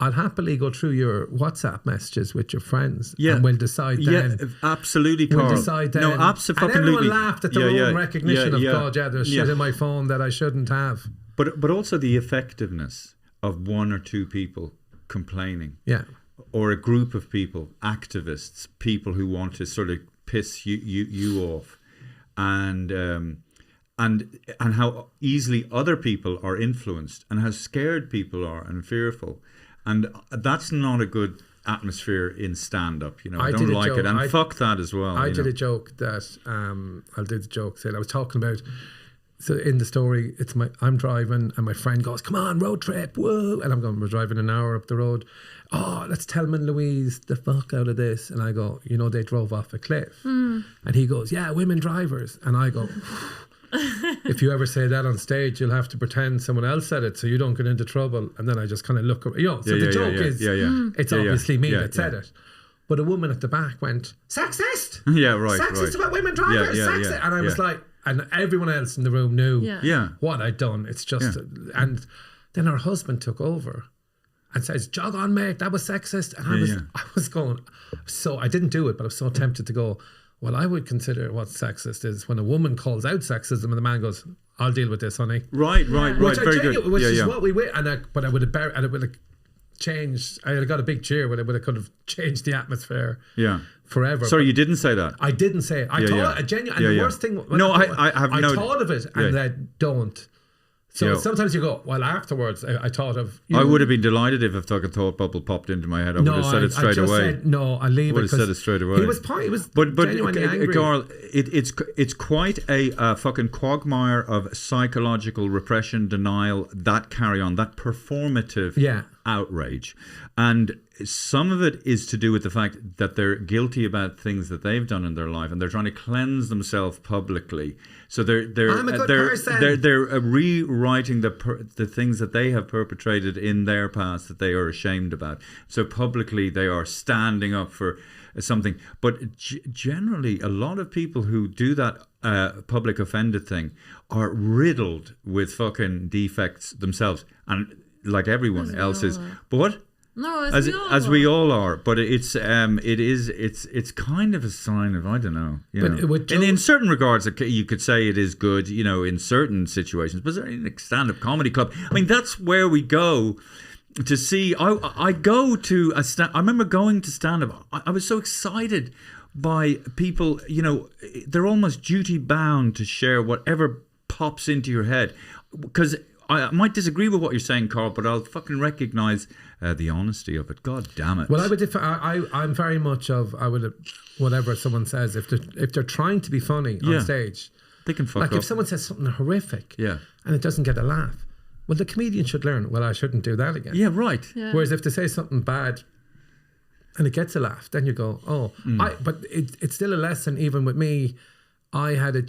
I'll happily go through your WhatsApp messages with your friends, and we'll decide then." Yeah, absolutely, Carl. We'll decide then. No, absolutely. And everyone laughed at their own recognition of, God, there's shit in my phone that I shouldn't have. But also the effectiveness of one or two people complaining. Yeah. Or a group of people, activists, people who want to sort of piss you off. And how easily other people are influenced and how scared people are and fearful. And that's not a good atmosphere in stand-up. I don't like it. And fuck that as well. I did a joke that, I'll do the joke. I was talking about, so in the story, I'm driving and my friend goes, "Come on, road trip, whoa." And we're driving an hour up the road. "Oh, let's Thelma and Louise the fuck out of this." And I go, "They drove off a cliff." And he goes, "Yeah, women drivers." And I go, "If you ever say that on stage, you'll have to pretend someone else said it so you don't get into trouble." And then I just kind of look, so the joke is, it's obviously me that said it. But a woman at the back went, "Sexist!" Yeah, right. Sexist about women drivers, sexist. And I was like, and everyone else in the room knew what I'd done. It's just, and then her husband took over and says, "Jog on, mate, that was sexist." And I was going, so I didn't do it, but I was so tempted to go, well, I would consider what sexist is when a woman calls out sexism and the man goes, "I'll deal with this, honey." Right. Very good. Which is what we were. But I would have changed. I got a big cheer, but I could have changed the atmosphere. Yeah. Forever. Sorry, you didn't say that. I didn't say it. I thought genuinely. And the worst thing. I thought of it, and then don't. So sometimes you go, well, afterwards, I thought of... I would have been delighted if a fucking thought bubble popped into my head. I would have said it straight away. I'll leave it. I would have said it straight away. He was genuinely angry. Carl, it's quite a fucking quagmire of psychological repression, denial, that carry on, that performative outrage. And some of it is to do with the fact that they're guilty about things that they've done in their life, and they're trying to cleanse themselves publicly. So they're rewriting the things that they have perpetrated in their past that they are ashamed about. So publicly they are standing up for something. But generally, a lot of people who do that public offended thing are riddled with fucking defects themselves, and like everyone else is. But what? No, as we all are, but it's kind of a sign of, I don't know, in certain regards you could say it is good, in certain situations, but in a stand-up comedy club, I mean, that's where we go to see. I go to I remember going to stand-up. I was so excited by people, they're almost duty bound to share whatever pops into your head, because I might disagree with what you're saying, Carl, but I'll fucking recognise the honesty of it. God damn it. Well, I'm very much of, whatever someone says, if they're trying to be funny on stage, they can fuck up. Like if someone says something horrific and it doesn't get a laugh, well, the comedian should learn, well, I shouldn't do that again. Yeah, right. Yeah. Whereas if they say something bad and it gets a laugh, then you go, but it's still a lesson. Even with me, I have a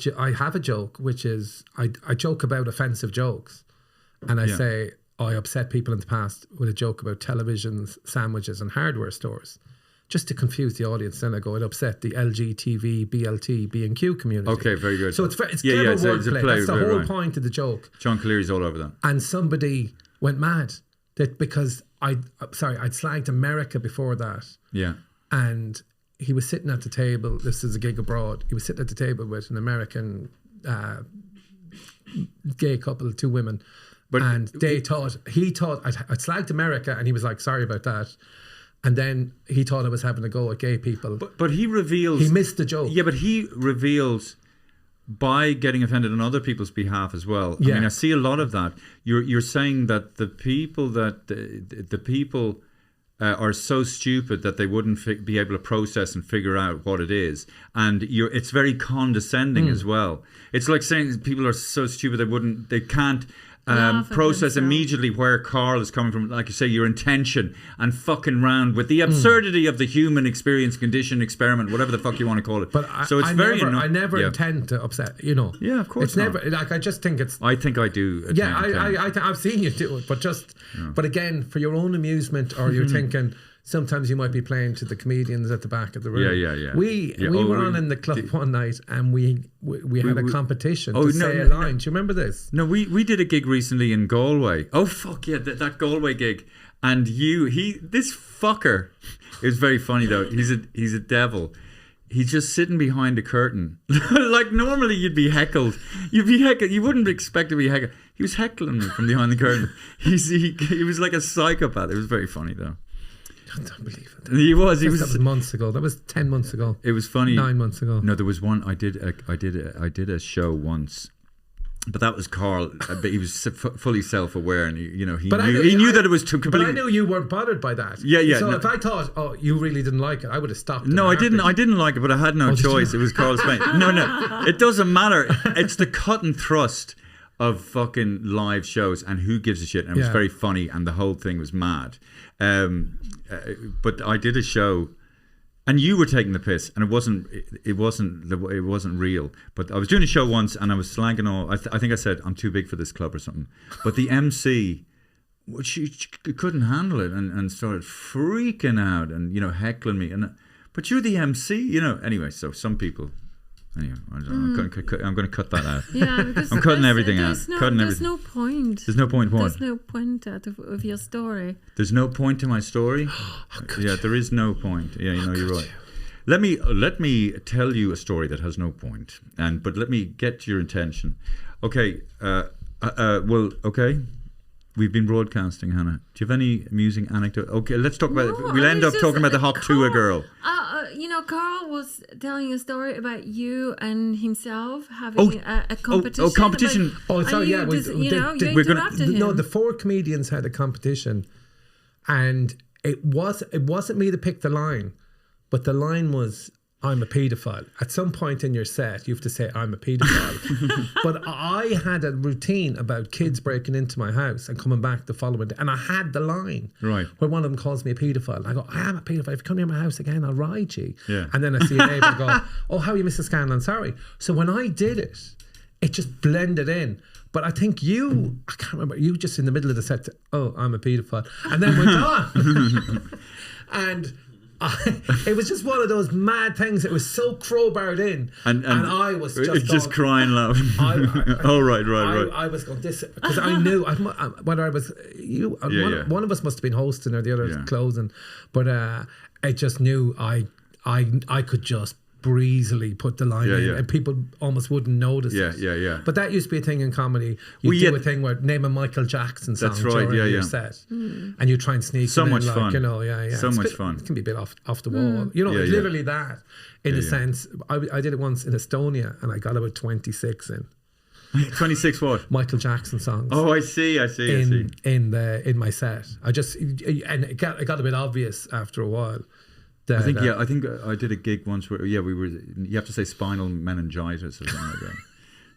joke, which is I joke about offensive jokes. And I say, I upset people in the past with a joke about televisions, sandwiches, and hardware stores, just to confuse the audience. Then I go, it upset the LGTV, BLT, B&Q community. Okay, very good. So it's clever it's wordplay. play, That's the whole point of the joke. John Cleary's all over that. And somebody went mad that because I'd slagged America before that. Yeah. And he was sitting at the table. This is a gig abroad. He was sitting at the table with an American gay couple, 2 women. And he thought I'd slagged America, and he was like, sorry about that. And then he thought I was having a go at gay people. But he reveals... He missed the joke. Yeah, but he reveals by getting offended on other people's behalf as well. Yeah. I mean, I see a lot of that. You're saying that the people are so stupid that they wouldn't be able to process and figure out what it is. And it's very condescending as well. It's like saying people are so stupid they can't process immediately where Karl is coming from, like you say, your intention, and fucking round with the absurdity of the human experience, condition, experiment, whatever the fuck you want to call it. But so it's I never intend to upset, you know. Yeah, of course. It's never like, I just think it's. I think I do. Yeah, I've seen you do it, but but again, for your own amusement, or you're thinking. Sometimes you might be playing to the comedians at the back of the room. Yeah. We were on in the club one night, and we had a competition to say a line. Do you remember this? No, we did a gig recently in Galway. Oh fuck yeah, that Galway gig. And this fucker, it was very funny though. He's a devil. He's just sitting behind a curtain. Like normally you'd be heckled. You'd be heckled. You wouldn't expect to be heckled. He was heckling me from behind the curtain. He was like a psychopath. It was very funny though. I don't believe it. That was months ago. That was 10 months ago. It was funny. 9 months ago. No, there was one. I did a show once, but that was Karl. But he was fully self-aware, and he knew that it was too completely. But I knew you weren't bothered by that. Yeah. So if I thought, oh, you really didn't like it, I would have stopped. No, I didn't. I didn't like it, but I had no choice. It was Karl Spain. No, it doesn't matter. It's the cut and thrust of fucking live shows, and who gives a shit? And it was very funny, and the whole thing was mad. But I did a show, and you were taking the piss, and it wasn't real. But I was doing a show once, and I was slagging all. I think I said I'm too big for this club or something. But the MC, she couldn't handle it, and started freaking out, and heckling me. But you're the MC, Anyway, so some people. Anyway, I'm going to cut that out. Yeah, because I'm cutting everything out. There's no point. There's no point. What? There's no point of your story. There's no point to my story. There is no point. Yeah, you're right. Let me tell you a story that has no point, but let me get your attention. Okay. Okay. We've been broadcasting, Hannah. Do you have any amusing anecdote? Okay, let's talk about it. We'll end up talking about the hop to a girl. Karl was telling a story about you and himself having a competition. Competition. Sorry, you interrupted him. No, the 4 comedians had a competition, and it wasn't me to pick the line, but the line was, I'm a paedophile. At some point in your set, you have to say, I'm a paedophile. But I had a routine about kids breaking into my house and coming back the following day. And I had the line where one of them calls me a paedophile. And I go, I am a paedophile. If you come near my house again, I'll ride you. Yeah. And then I see a neighbour go, oh, how are you, Mr. Scanlon? Sorry. So when I did it, it just blended in. But I think I can't remember, you just in the middle of the set, oh, I'm a paedophile. And then went on. And... it was just one of those mad things. It was so crowbarred in, and I was just crying, laughing. Right. I was going this because I knew whether I was you. One of us must have been hosting or the other was closing, but I just knew I could just breezily put the line in, and people almost wouldn't notice it. Yeah. But that used to be a thing in comedy. You do a thing where name a Michael Jackson song during your set, and you try and sneak so it in, much fun. So much fun. It can be a bit off the wall. Literally that. In a sense, I did it once in Estonia, and I got about 26 in. 26 what? Michael Jackson songs. Oh, I see. In my set, it got a bit obvious after a while. I think I did a gig once where we were. You have to say spinal meningitis or something like that.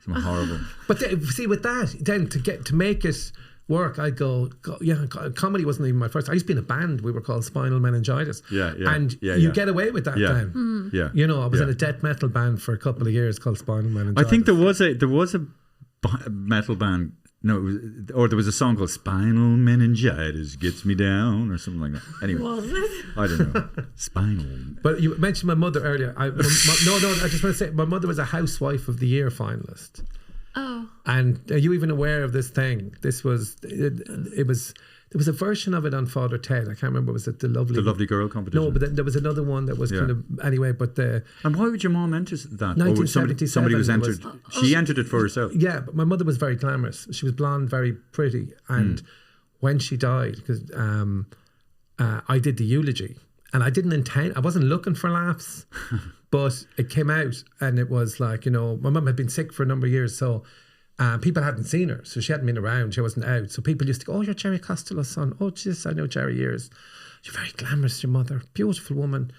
Something horrible. But see, with that, then to make it work, I'd go. Comedy wasn't even my first. I used to be in a band. We were called Spinal Meningitis. You get away with that then. I was in a death metal band for a couple of years called Spinal Meningitis. I think there was a metal band No, or there was a song called "Spinal Meningitis Gets Me Down" or something like that. Anyway, Was it? I don't know. Spinal. But you mentioned my mother earlier. I just want to say my mother was a Housewife of the Year finalist. Oh. And are you even aware of this thing? This was there was a version of it on Father Ted. I can't remember. Was it the Lovely Girl competition? No, but then there was another one that was kind of anyway. But and why would your mom enter that? 1977 somebody was entered. She entered it for herself. Yeah, but my mother was very glamorous. She was blonde, very pretty, and when she died, because I did the eulogy, and I didn't intend. I wasn't looking for laughs, but it came out, and it was like, you know, my mum had been sick for a number of years, so. People hadn't seen her, so she hadn't been around. She wasn't out. So people used to go, "Oh, you're Jerry Costello's son. Oh, jeez, I know Jerry years. You're very glamorous, your mother. Beautiful woman."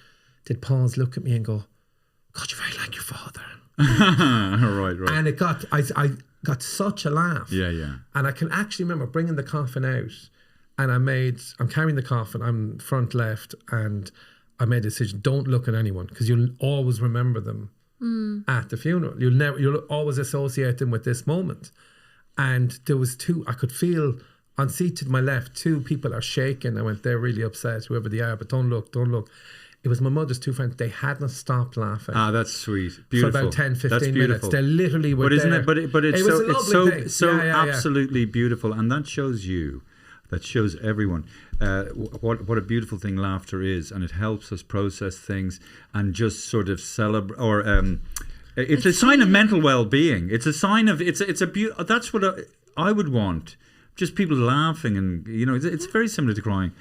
They'd pause, look at me and go, "God, you're very like your father." Right. And it got, I got such a laugh. Yeah. And I can actually remember bringing the coffin out, and I'm carrying the coffin, I'm front left, and I made a decision, don't look at anyone, because you'll always remember them. At the funeral, you'll always associate them with this moment. And there was two, I could feel on seat to my left, two people are shaking. I went, they're really upset, whoever they are, but don't look. It was my mother's two friends. They hadn't stopped laughing. Ah, that's sweet. Beautiful. For about 10, 15 minutes. They literally were there. But it's so Yeah. absolutely beautiful, and that shows you. That shows everyone what a beautiful thing laughter is, and it helps us process things and just sort of celebrate. Or it's a sign of mental well-being. It's a sign of that's what I would want. Just people laughing, and you know, it's very similar to crying.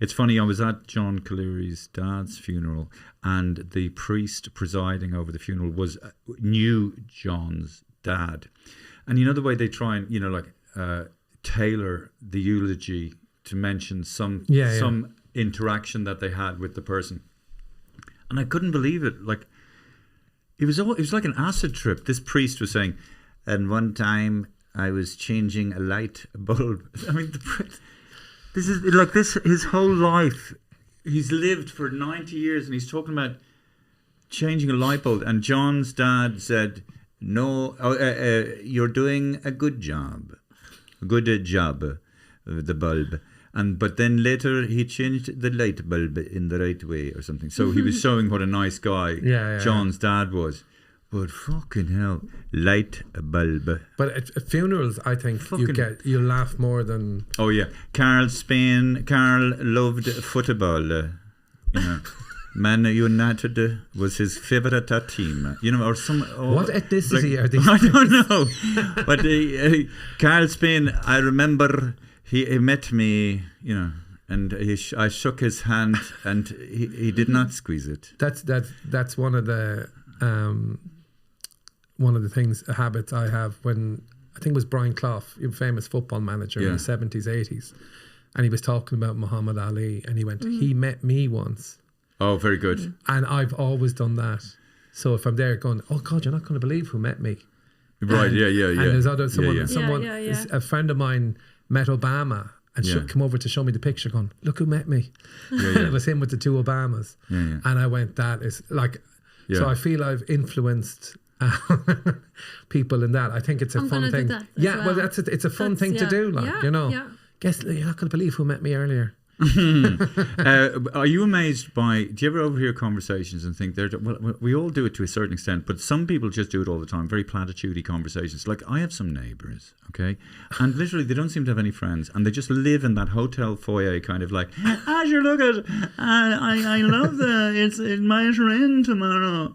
It's funny. I was at John Cleary's dad's funeral, and the priest presiding over the funeral knew John's dad, and you know the way they try and tailor the eulogy to mention some interaction that they had with the person, and I couldn't believe it. Like it was like an acid trip. This priest was saying, "And one time I was changing a light bulb." I mean, this is like this. His whole life, he's lived for 90 years, and he's talking about changing a light bulb. And John's dad said, "No, you're doing a good job." The bulb, but then later he changed the light bulb in the right way or something. So he was showing what a nice guy John's dad was. But fucking hell, light bulb. But at funerals, I think you laugh more than. Oh yeah, Carl loved football. Man United was his favourite team, or some. What ethnicity are these? I don't know, but Carl Spain. I remember he met me, and I shook his hand, and he did not squeeze it. That's one of the habits I have. When I think it was Brian Clough, a famous football manager in the 70s, 80s, and he was talking about Muhammad Ali, and he went, "He met me once." Oh, very good. And I've always done that. So if I'm there going, "Oh God, you're not going to believe who met me." Right, and, yeah. And there's a friend of mine met Obama and come over to show me the picture going, "Look who met me." It was him with the two Obamas. Yeah. And I went, that is like, so I feel I've influenced people in that. I think it's a fun thing. It's a fun thing to do. Guess you're not going to believe who met me earlier. Are you amazed by? Do you ever overhear conversations and think we all do it to a certain extent, but some people just do it all the time? Very platitude-y conversations. Like I have some neighbours, okay, and literally they don't seem to have any friends, and they just live in that hotel foyer, kind of like, sure, look at, I love it's my friend tomorrow,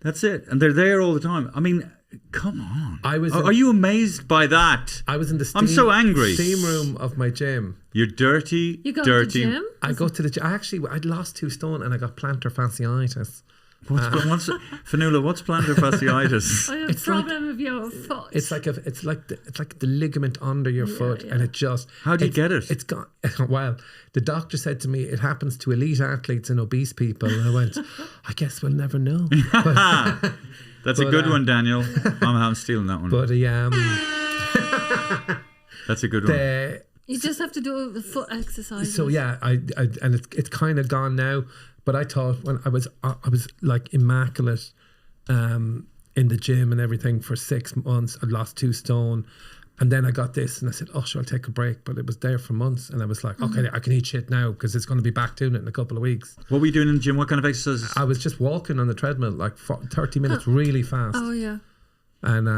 that's it, and they're there all the time. I mean, come on. Are you amazed by that? I was in the I'm so angry. Steam room of my gym. You're dirty. You go dirty. to the gym? I go to the gym. I'd lost 2 stone and I got plantar fasciitis. What's Fionnuala? What's plantar fasciitis? I have a problem with your foot. It's like the ligament under your foot, and it just. How do you get it? It's gone. Well, the doctor said to me, it happens to elite athletes and obese people. And I went, I guess we'll never know. That's a good one, Daniel. I'm stealing that one. But that's a good one. You just have to do the foot exercises. So and it's kind of gone now. But I thought when I was like immaculate in in the gym and everything for 6 months. I lost 2 stone. And then I got this and I said, oh, sure, I'll take a break. But it was there for months. And I was like, okay, I can eat shit now because it's going to be back doing it in a couple of weeks. What were you doing in the gym? What kind of exercises? I was just walking on the treadmill like 30 minutes really fast. Oh, yeah. And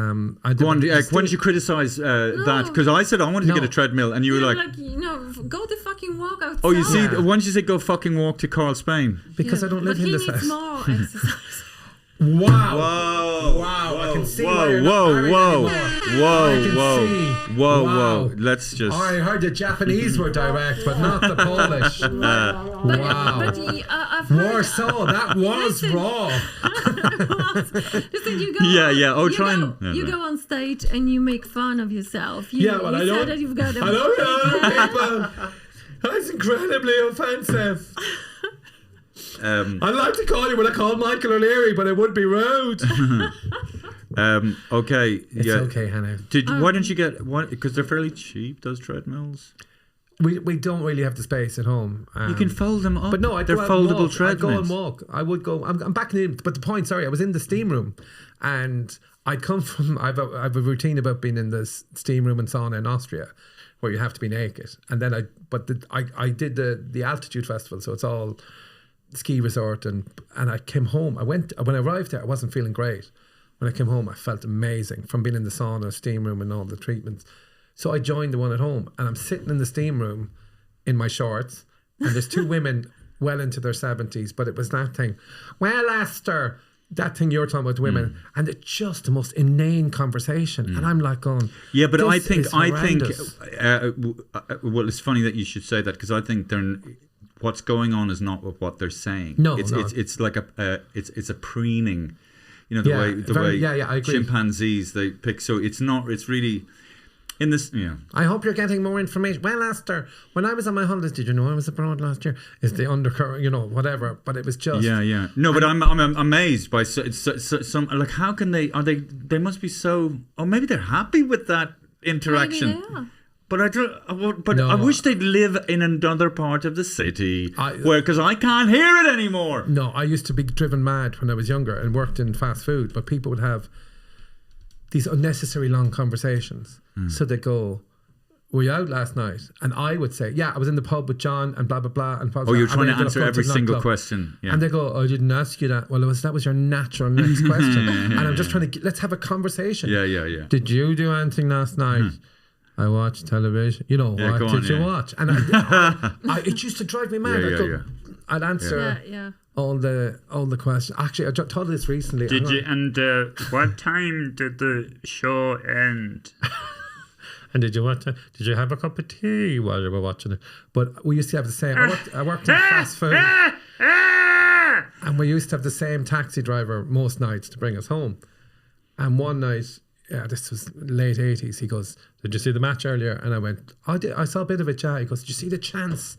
I did. Go on, when did you criticise that? Because I said I wanted to get a treadmill, and you were like, go to fucking walk outside. oh, you see, why did you say go fucking walk to Carl Spain? Because I don't live in this house. But he needs more exercise. Wow. Wow. I can see Whoa. Let's just. I heard the Japanese were direct, but not the Polish. Wow. I've heard, Warsaw, that was raw. Listen, you go. Yeah. Oh, you go on stage and you make fun of yourself. You I don't. that you've got I don't know people. That's incredibly offensive. I'd like to call you what I call Michael O'Leary, but it would be rude. Okay. It's okay, Hannah. Why didn't you get one? Because they're fairly cheap, those treadmills. We don't really have the space at home. You can fold them up. But no, they're foldable treadmills. I'd go and walk. I would go. I'm back in the. But the point, sorry, I was in the steam room, and I'd come from. I've a routine about being in the steam room and sauna in Austria, where you have to be naked. And then I did the altitude festival, so it's all ski resort, and I came home. When I arrived there, I wasn't feeling great. When I came home, I felt amazing from being in the sauna, steam room, and all the treatments. So I joined the one at home, and I'm sitting in the steam room in my shorts, and there's 2 women well into their 70s, but it was that thing. Well, Esther, that thing you're talking about, the women, and it's just the most inane conversation. And I'm like going, yeah, but I think, well, it's funny that you should say that, because I think what's going on is not what they're saying. No, it's like it's a preening, the way I agree. Chimpanzees they pick. So it's really in this. Yeah. I hope you're getting more information. Well, Esther, when I was on my holidays, did you know I was abroad last year? Is the undercurrent, whatever. But it was just No, but I'm amazed by some like, how can they must be so. Oh, maybe they're happy with that interaction. Maybe they are. But I wish they'd live in another part of the city because I can't hear it anymore. No, I used to be driven mad when I was younger and worked in fast food, but people would have these unnecessary long conversations. So they go, were you out last night? And I would say, yeah, I was in the pub with John and blah, blah, blah. And you're trying to answer every single question. Yeah. And they go, I didn't ask you that. Well, that was your natural next question. And I'm just trying to, let's have a conversation. Yeah. Did you do anything last night? I watched television. What did you watch? And it used to drive me mad. I'd answer all the questions. Actually, I told this recently. What time did the show end? And did you have a cup of tea while you were watching it? But we used to have the same. I worked in fast food, and we used to have the same taxi driver most nights to bring us home. And one night, this was late 80s. He goes, did you see the match earlier? And I went, I did. I saw a bit of it, yeah. He goes, did you see the chance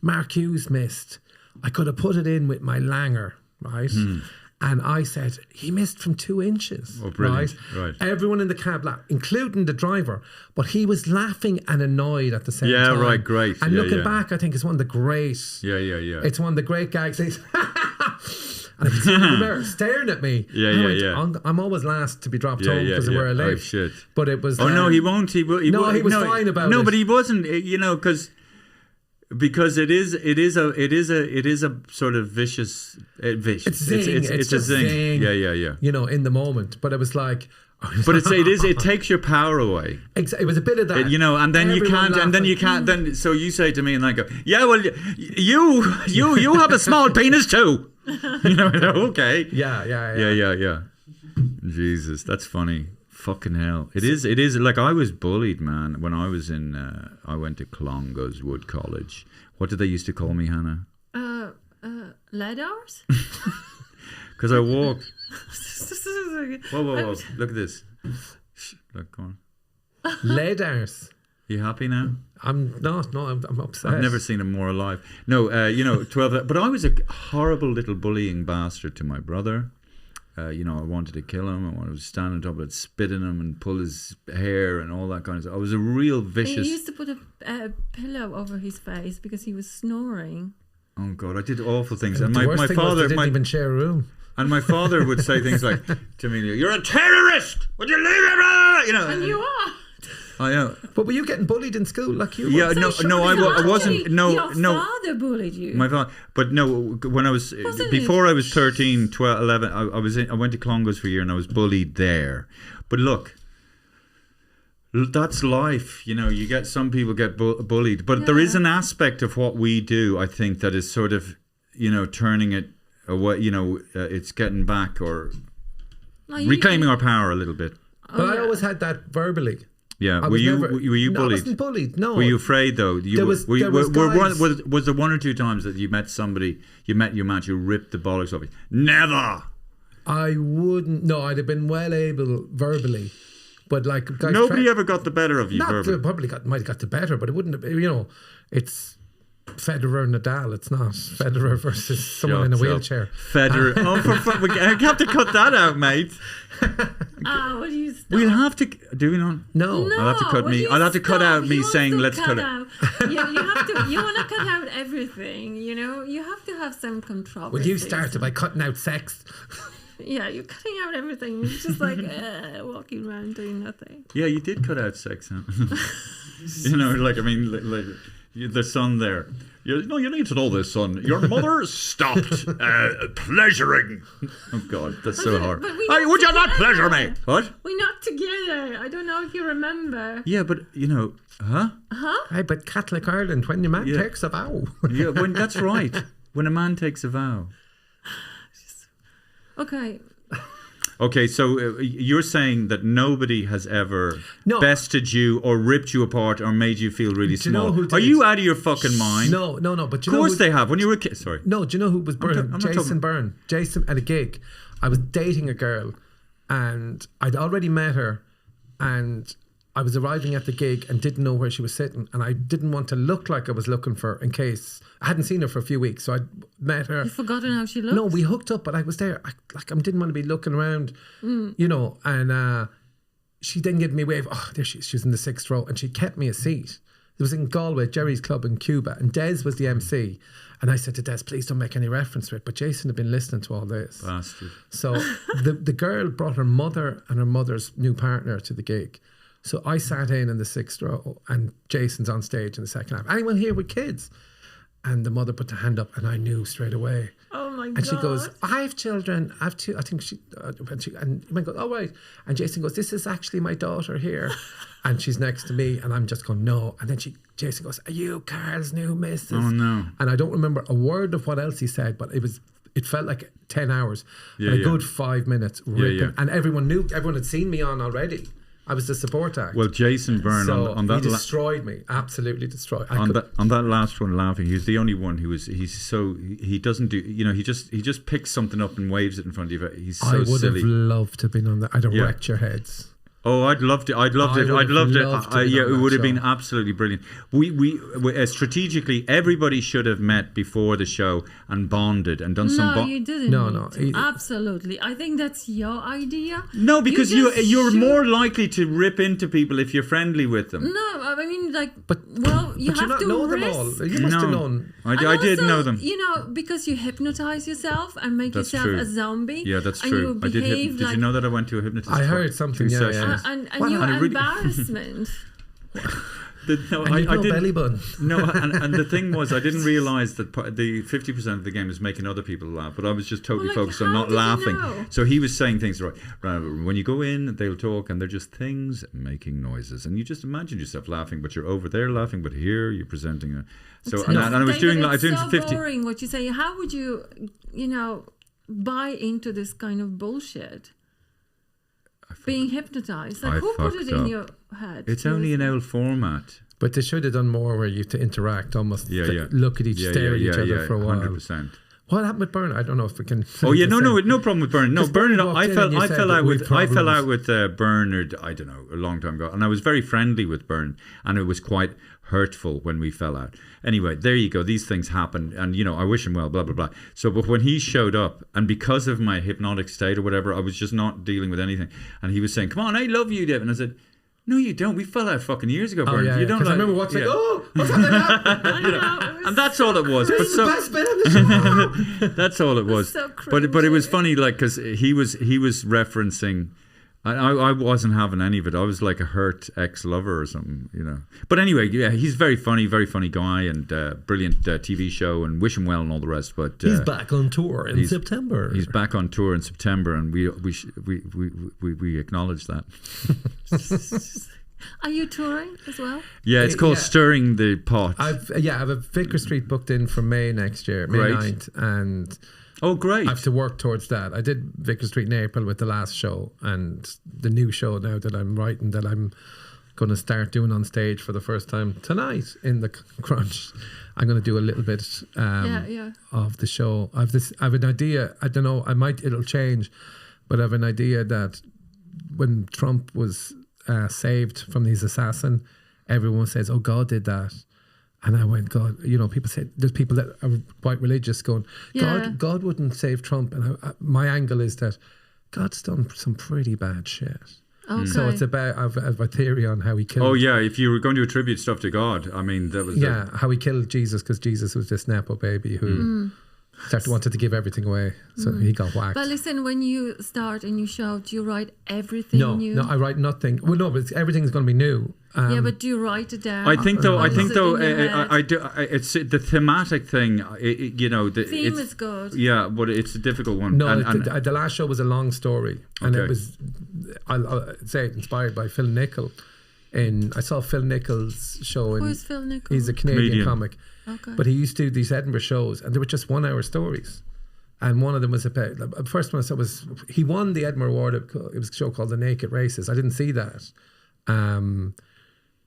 Mark Hughes missed? I could have put it in with my Langer, right? And I said, he missed from 2 inches, right? Everyone in the cab laughed, including the driver, but he was laughing and annoyed at the same time. Yeah, right, great. And looking back, I think it's one of the great... Yeah. It's one of the great gags. And I could see him there staring at me. Yeah. I'm always last to be dropped home because we're late. Oh, shit. But it was... Oh, no, he won't. He was fine about it. No, but he wasn't, because it is a sort of vicious. It's zing. It's a zing. Yeah. In the moment. But it was like... But it takes your power away. It was a bit of that. And then you can't. Then so you say to me, and I go, yeah, well, you have a small penis too. Okay. Yeah. Jesus, that's funny. Fucking hell. It is like, I was bullied, man, when I was in I went to Clongowes Wood College. What did they used to call me, Hannah? LEADARSE? Because I walked. Whoa. Look at this. Look, go on. LEADARSE. You happy now? I'm not. No, I'm upset. I've never seen him more alive. No, 12. But I was a horrible little bullying bastard to my brother. I wanted to kill him. I wanted to stand on top of it, spit in him, and pull his hair and all that kind of stuff. I was a real vicious. He used to put a pillow over his face because he was snoring. Oh God, I did awful things, And and the my worst thing was father, they didn't even share a room. and my father would say things like to me, "You're a terrorist. Would you leave it?" You know. And you are. I know. But were you getting bullied in school like you were? Yeah, I wasn't. No, Your no. father bullied you. My father, but no. When I was before I was 13, 12, 11, I went to Clongowes for a year, and I was bullied there. But look, that's life. You know, you get some people get bullied, but there is an aspect of what we do, I think, that is sort of, you know, turning it away. You know, it's getting back or reclaiming our power a little bit. But I always had that verbally. Yeah, were you bullied? No, I wasn't bullied. No. Were you afraid though? Was there one or two times that you met somebody, you met your match, you ripped the bollocks off you? Never. I wouldn't. No, I'd have been well able verbally, but like nobody ever got the better of you. Verbally. Probably might have got the better, but it wouldn't have. You know, it's Federer Nadal. It's not Federer versus someone in a wheelchair. Federer. Oh, for fuck! I have to cut that out, mate. What do you stop? We'll have to. Do we not? No. I'll have to cut me. I'll have to cut out me saying let's cut it. You have to. You want to cut out everything. You know. You have to have some controversy. Well, you started by cutting out sex. Yeah, you're cutting out everything. It's just like walking around doing nothing. Yeah, you did cut out sex. Huh? You know, like I mean, like the son there. You need to know this, son. Your mother stopped pleasuring. Oh God, that's so hard. Would you not pleasure me? What? We're not together. I don't know if you remember. Yeah, but you know, huh? Hey, but Catholic Ireland, when your man takes a vow. Yeah, that's right. When a man takes a vow. Okay. Okay, so you're saying that nobody has ever bested you or ripped you apart or made you feel really small. Are you out of your fucking mind? No. But of course they have. When you were a kid, sorry. No, do you know who was Byrne? Jason Byrne. Jason at a gig. I was dating a girl, and I'd already met her, and I was arriving at the gig and didn't know where she was sitting, and I didn't want to look like I was looking for her in case I hadn't seen her for a few weeks, so I met her. You've forgotten how she looked? No, we hooked up, but I was there. I didn't want to be looking around, you know. And she then gave me a wave. Oh, there she is. She was in the 6th row, and she kept me a seat. It was in Galway, Jerry's Club in Cuba, and Des was the MC. And I said to Des, please don't make any reference to it. But Jason had been listening to all this. Bastard. So the girl brought her mother and her mother's new partner to the gig. So I sat in the 6th row, and Jason's on stage in the second half. Anyone here with kids? And the mother put her hand up, and I knew straight away. Oh my God. And she goes, I have children. I have 2. I think and you might go, oh, right. And Jason goes, this is actually my daughter here. And she's next to me, and I'm just going, no. And then Jason goes, are you Karl's new missus? Oh, no. And I don't remember a word of what else he said, but it felt like 10 hours. Yeah, and a good 5 minutes ripping. Yeah. And everyone had seen me on already. I was the support act. Well, Jason Byrne on that he destroyed me, absolutely destroyed. On that last one, laughing. He's the only one he doesn't do. You know, he just picks something up and waves it in front of you. He's so silly. I would have loved to have been on that. I'd have wrecked your heads. Oh, I'd loved it. I'd loved it. It would have been absolutely brilliant. We strategically, everybody should have met before the show and bonded and done some. No, you didn't. No. Absolutely, I think that's your idea. No, because you're more likely to rip into people if you're friendly with them. No, I mean, like, you have not to know them all. You must have known. I did know them. You know, because you hypnotize yourself and make yourself a zombie. Yeah, that's true. I did. Did you know that I went to a hypnist? I heard something. Yeah. And your embarrassment. I did belly button. No, and the thing was, I didn't realise that the 50% of the game is making other people laugh, but I was just totally focused on not laughing. So he was saying things right. When you go in, they'll talk, and they're just things making noises, and you just imagine yourself laughing, but you're over there laughing, but here you're presenting a. So and I was doing 50. Boring what you say. How would you, buy into this kind of bullshit? Being hypnotized. Like, who put it in your head? It's only an old format. But they should have done more where you have to interact, almost look at stare at each other for a while. 100%. What happened with Byrne? I don't know if we can. No problem with Byrne. No, Byrne. I fell out with Bernard. I don't know, a long time ago, and I was very friendly with Byrne, and it was quite hurtful when we fell out. Anyway, there you go. These things happen, and I wish him well. Blah blah blah. So, but when he showed up, and because of my hypnotic state or whatever, I was just not dealing with anything, and he was saying, "Come on, I love you, Dave," and I said, No, you don't. We fell out fucking years ago, Oh, Bernard. yeah, You don't. because I like- remember watching, yeah. what's happening now? I know. And that's all it was. This But is the best bit of the show. that's all it was. so but it was cringy. funny, like, because he was referencing. I wasn't having any of it. I was like a hurt ex-lover or something, you know. But anyway, yeah, he's very funny guy, and brilliant TV show, and wish him well and all the rest. But He's back on tour in September. He's back on tour in September, and we acknowledge that. Are you touring as well? Yeah, it's called Stirring the Pot. I have a Vicar Street booked in for May next year, May Great. 9th, and Oh, great. I have to work towards that. I did Vicar Street in April with the last show, and the new show now that I'm writing that I'm going to start doing on stage for the first time tonight in the Crunch. I'm going to do a little bit of the show. I have an idea. I don't know. It'll change, but I have an idea that when Trump was saved from his assassin, everyone says, "Oh, God did that." And I went, God, you know, people say, there's people that are quite religious going, God wouldn't save Trump. And my angle is that God's done some pretty bad shit. Okay. So it's about, I have a theory on how he killed. Oh, yeah, if you were going to attribute stuff to God, I mean, that was... how he killed Jesus, because Jesus was this Nepo baby who wanted to give everything away. So he got whacked. But listen, when you start and you show, do you write everything new? No, I write nothing. Well, no, but everything's going to be new. Yeah, but do you write it down? I think though, Or is it in your head? I do. It's the thematic thing. You know, Theme is good. Yeah, but it's a difficult one. No, and the last show was a long story, and Okay. it was, I'll say, inspired by Phil Nichol. I saw Phil Nichol's show. Who is Phil Nichol? He's a Canadian Comedian. comic, Okay. but he used to do these Edinburgh shows, and they were just 1 hour stories. And one of them was about, the first one I saw was, he won the Edinburgh Award. It was a show called The Naked Races. I didn't see that.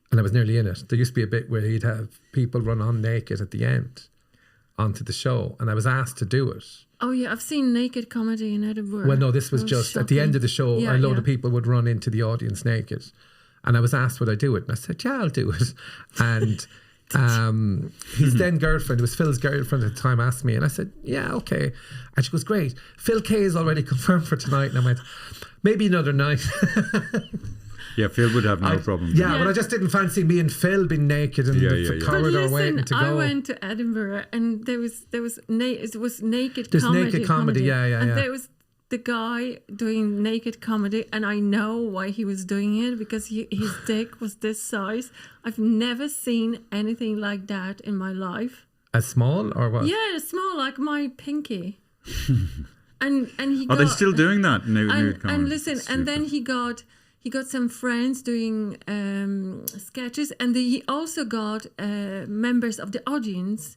And I was nearly in it. There used to be a bit where he'd have people run on naked at the end onto the show. And I was asked to do it. Oh yeah, I've seen naked comedy in Edinburgh. Well, no, this was just at the end of the show, a load of people would run into the audience naked. And I was asked, would I do it? And I said, yeah, I'll do it. And his then girlfriend, it was Phil's girlfriend at the time, asked me. And I said, yeah, okay. And she goes, great. Phil K is already confirmed for tonight. And I went, maybe another night. Yeah, Phil would have no problem. Yeah, but I just didn't fancy me and Phil being naked in the corridor but listen, waiting to go. I went to Edinburgh and it was naked There's comedy. naked comedy, And there was the guy doing naked comedy, and I know why he was doing it, because his dick was this size. I've never seen anything like that in my life. As small or what? Yeah, small, like my pinky. and he Are got, they still doing that? Nude comedy? and listen, and then he got some friends doing sketches, and he also got members of the audience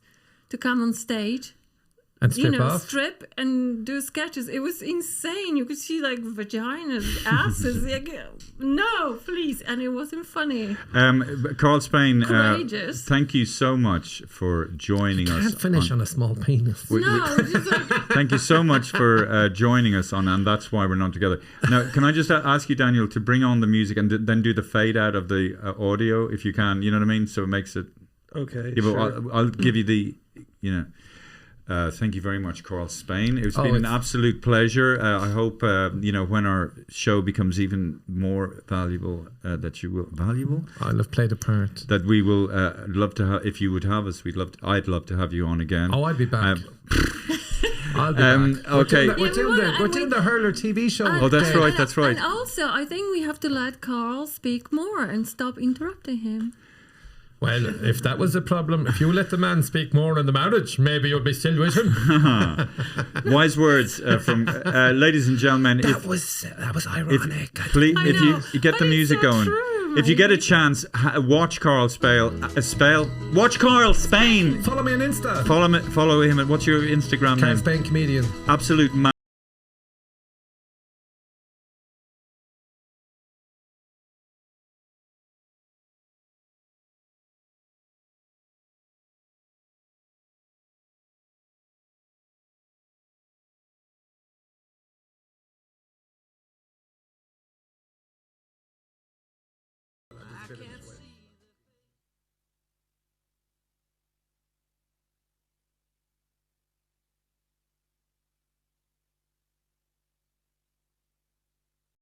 to come on stage, And strip off? strip and do sketches. It was insane. You could see like vaginas, asses. Like, no, please. And it wasn't funny. Carl Spain, Courageous. thank you so much for joining us. Can't finish on a small penis. No, it's just like, Thank you so much for joining us on And That's Why We're Not Together. Now, can I just ask you, Daniel, to bring on the music and then do the fade out of the audio, if you can, you know what I mean? So it makes it... Okay, Yeah, but sure. I'll give you the, thank you very much, Carl Spain. It's been an absolute pleasure. I hope, when our show becomes even more valuable, that you will... Valuable? I'll have played a part. That we will love to have... If you would have us, I'd love to have you on again. Oh, I'd be back. I'll be back. Okay. We're doing the Hurler TV show. Oh, that's right, that's right. And also, I think we have to let Carl speak more and stop interrupting him. Well, if that was a problem, if you let the man speak more in the marriage, maybe you'll be still with him. Wise words from ladies and gentlemen. That was ironic. Please, I if know, you get but the it's music so going, true, if you get a right? chance, watch Carl watch Carl Spain. Follow me on Insta. Follow him. What's your Instagram Carl name? Spain comedian. Absolute man.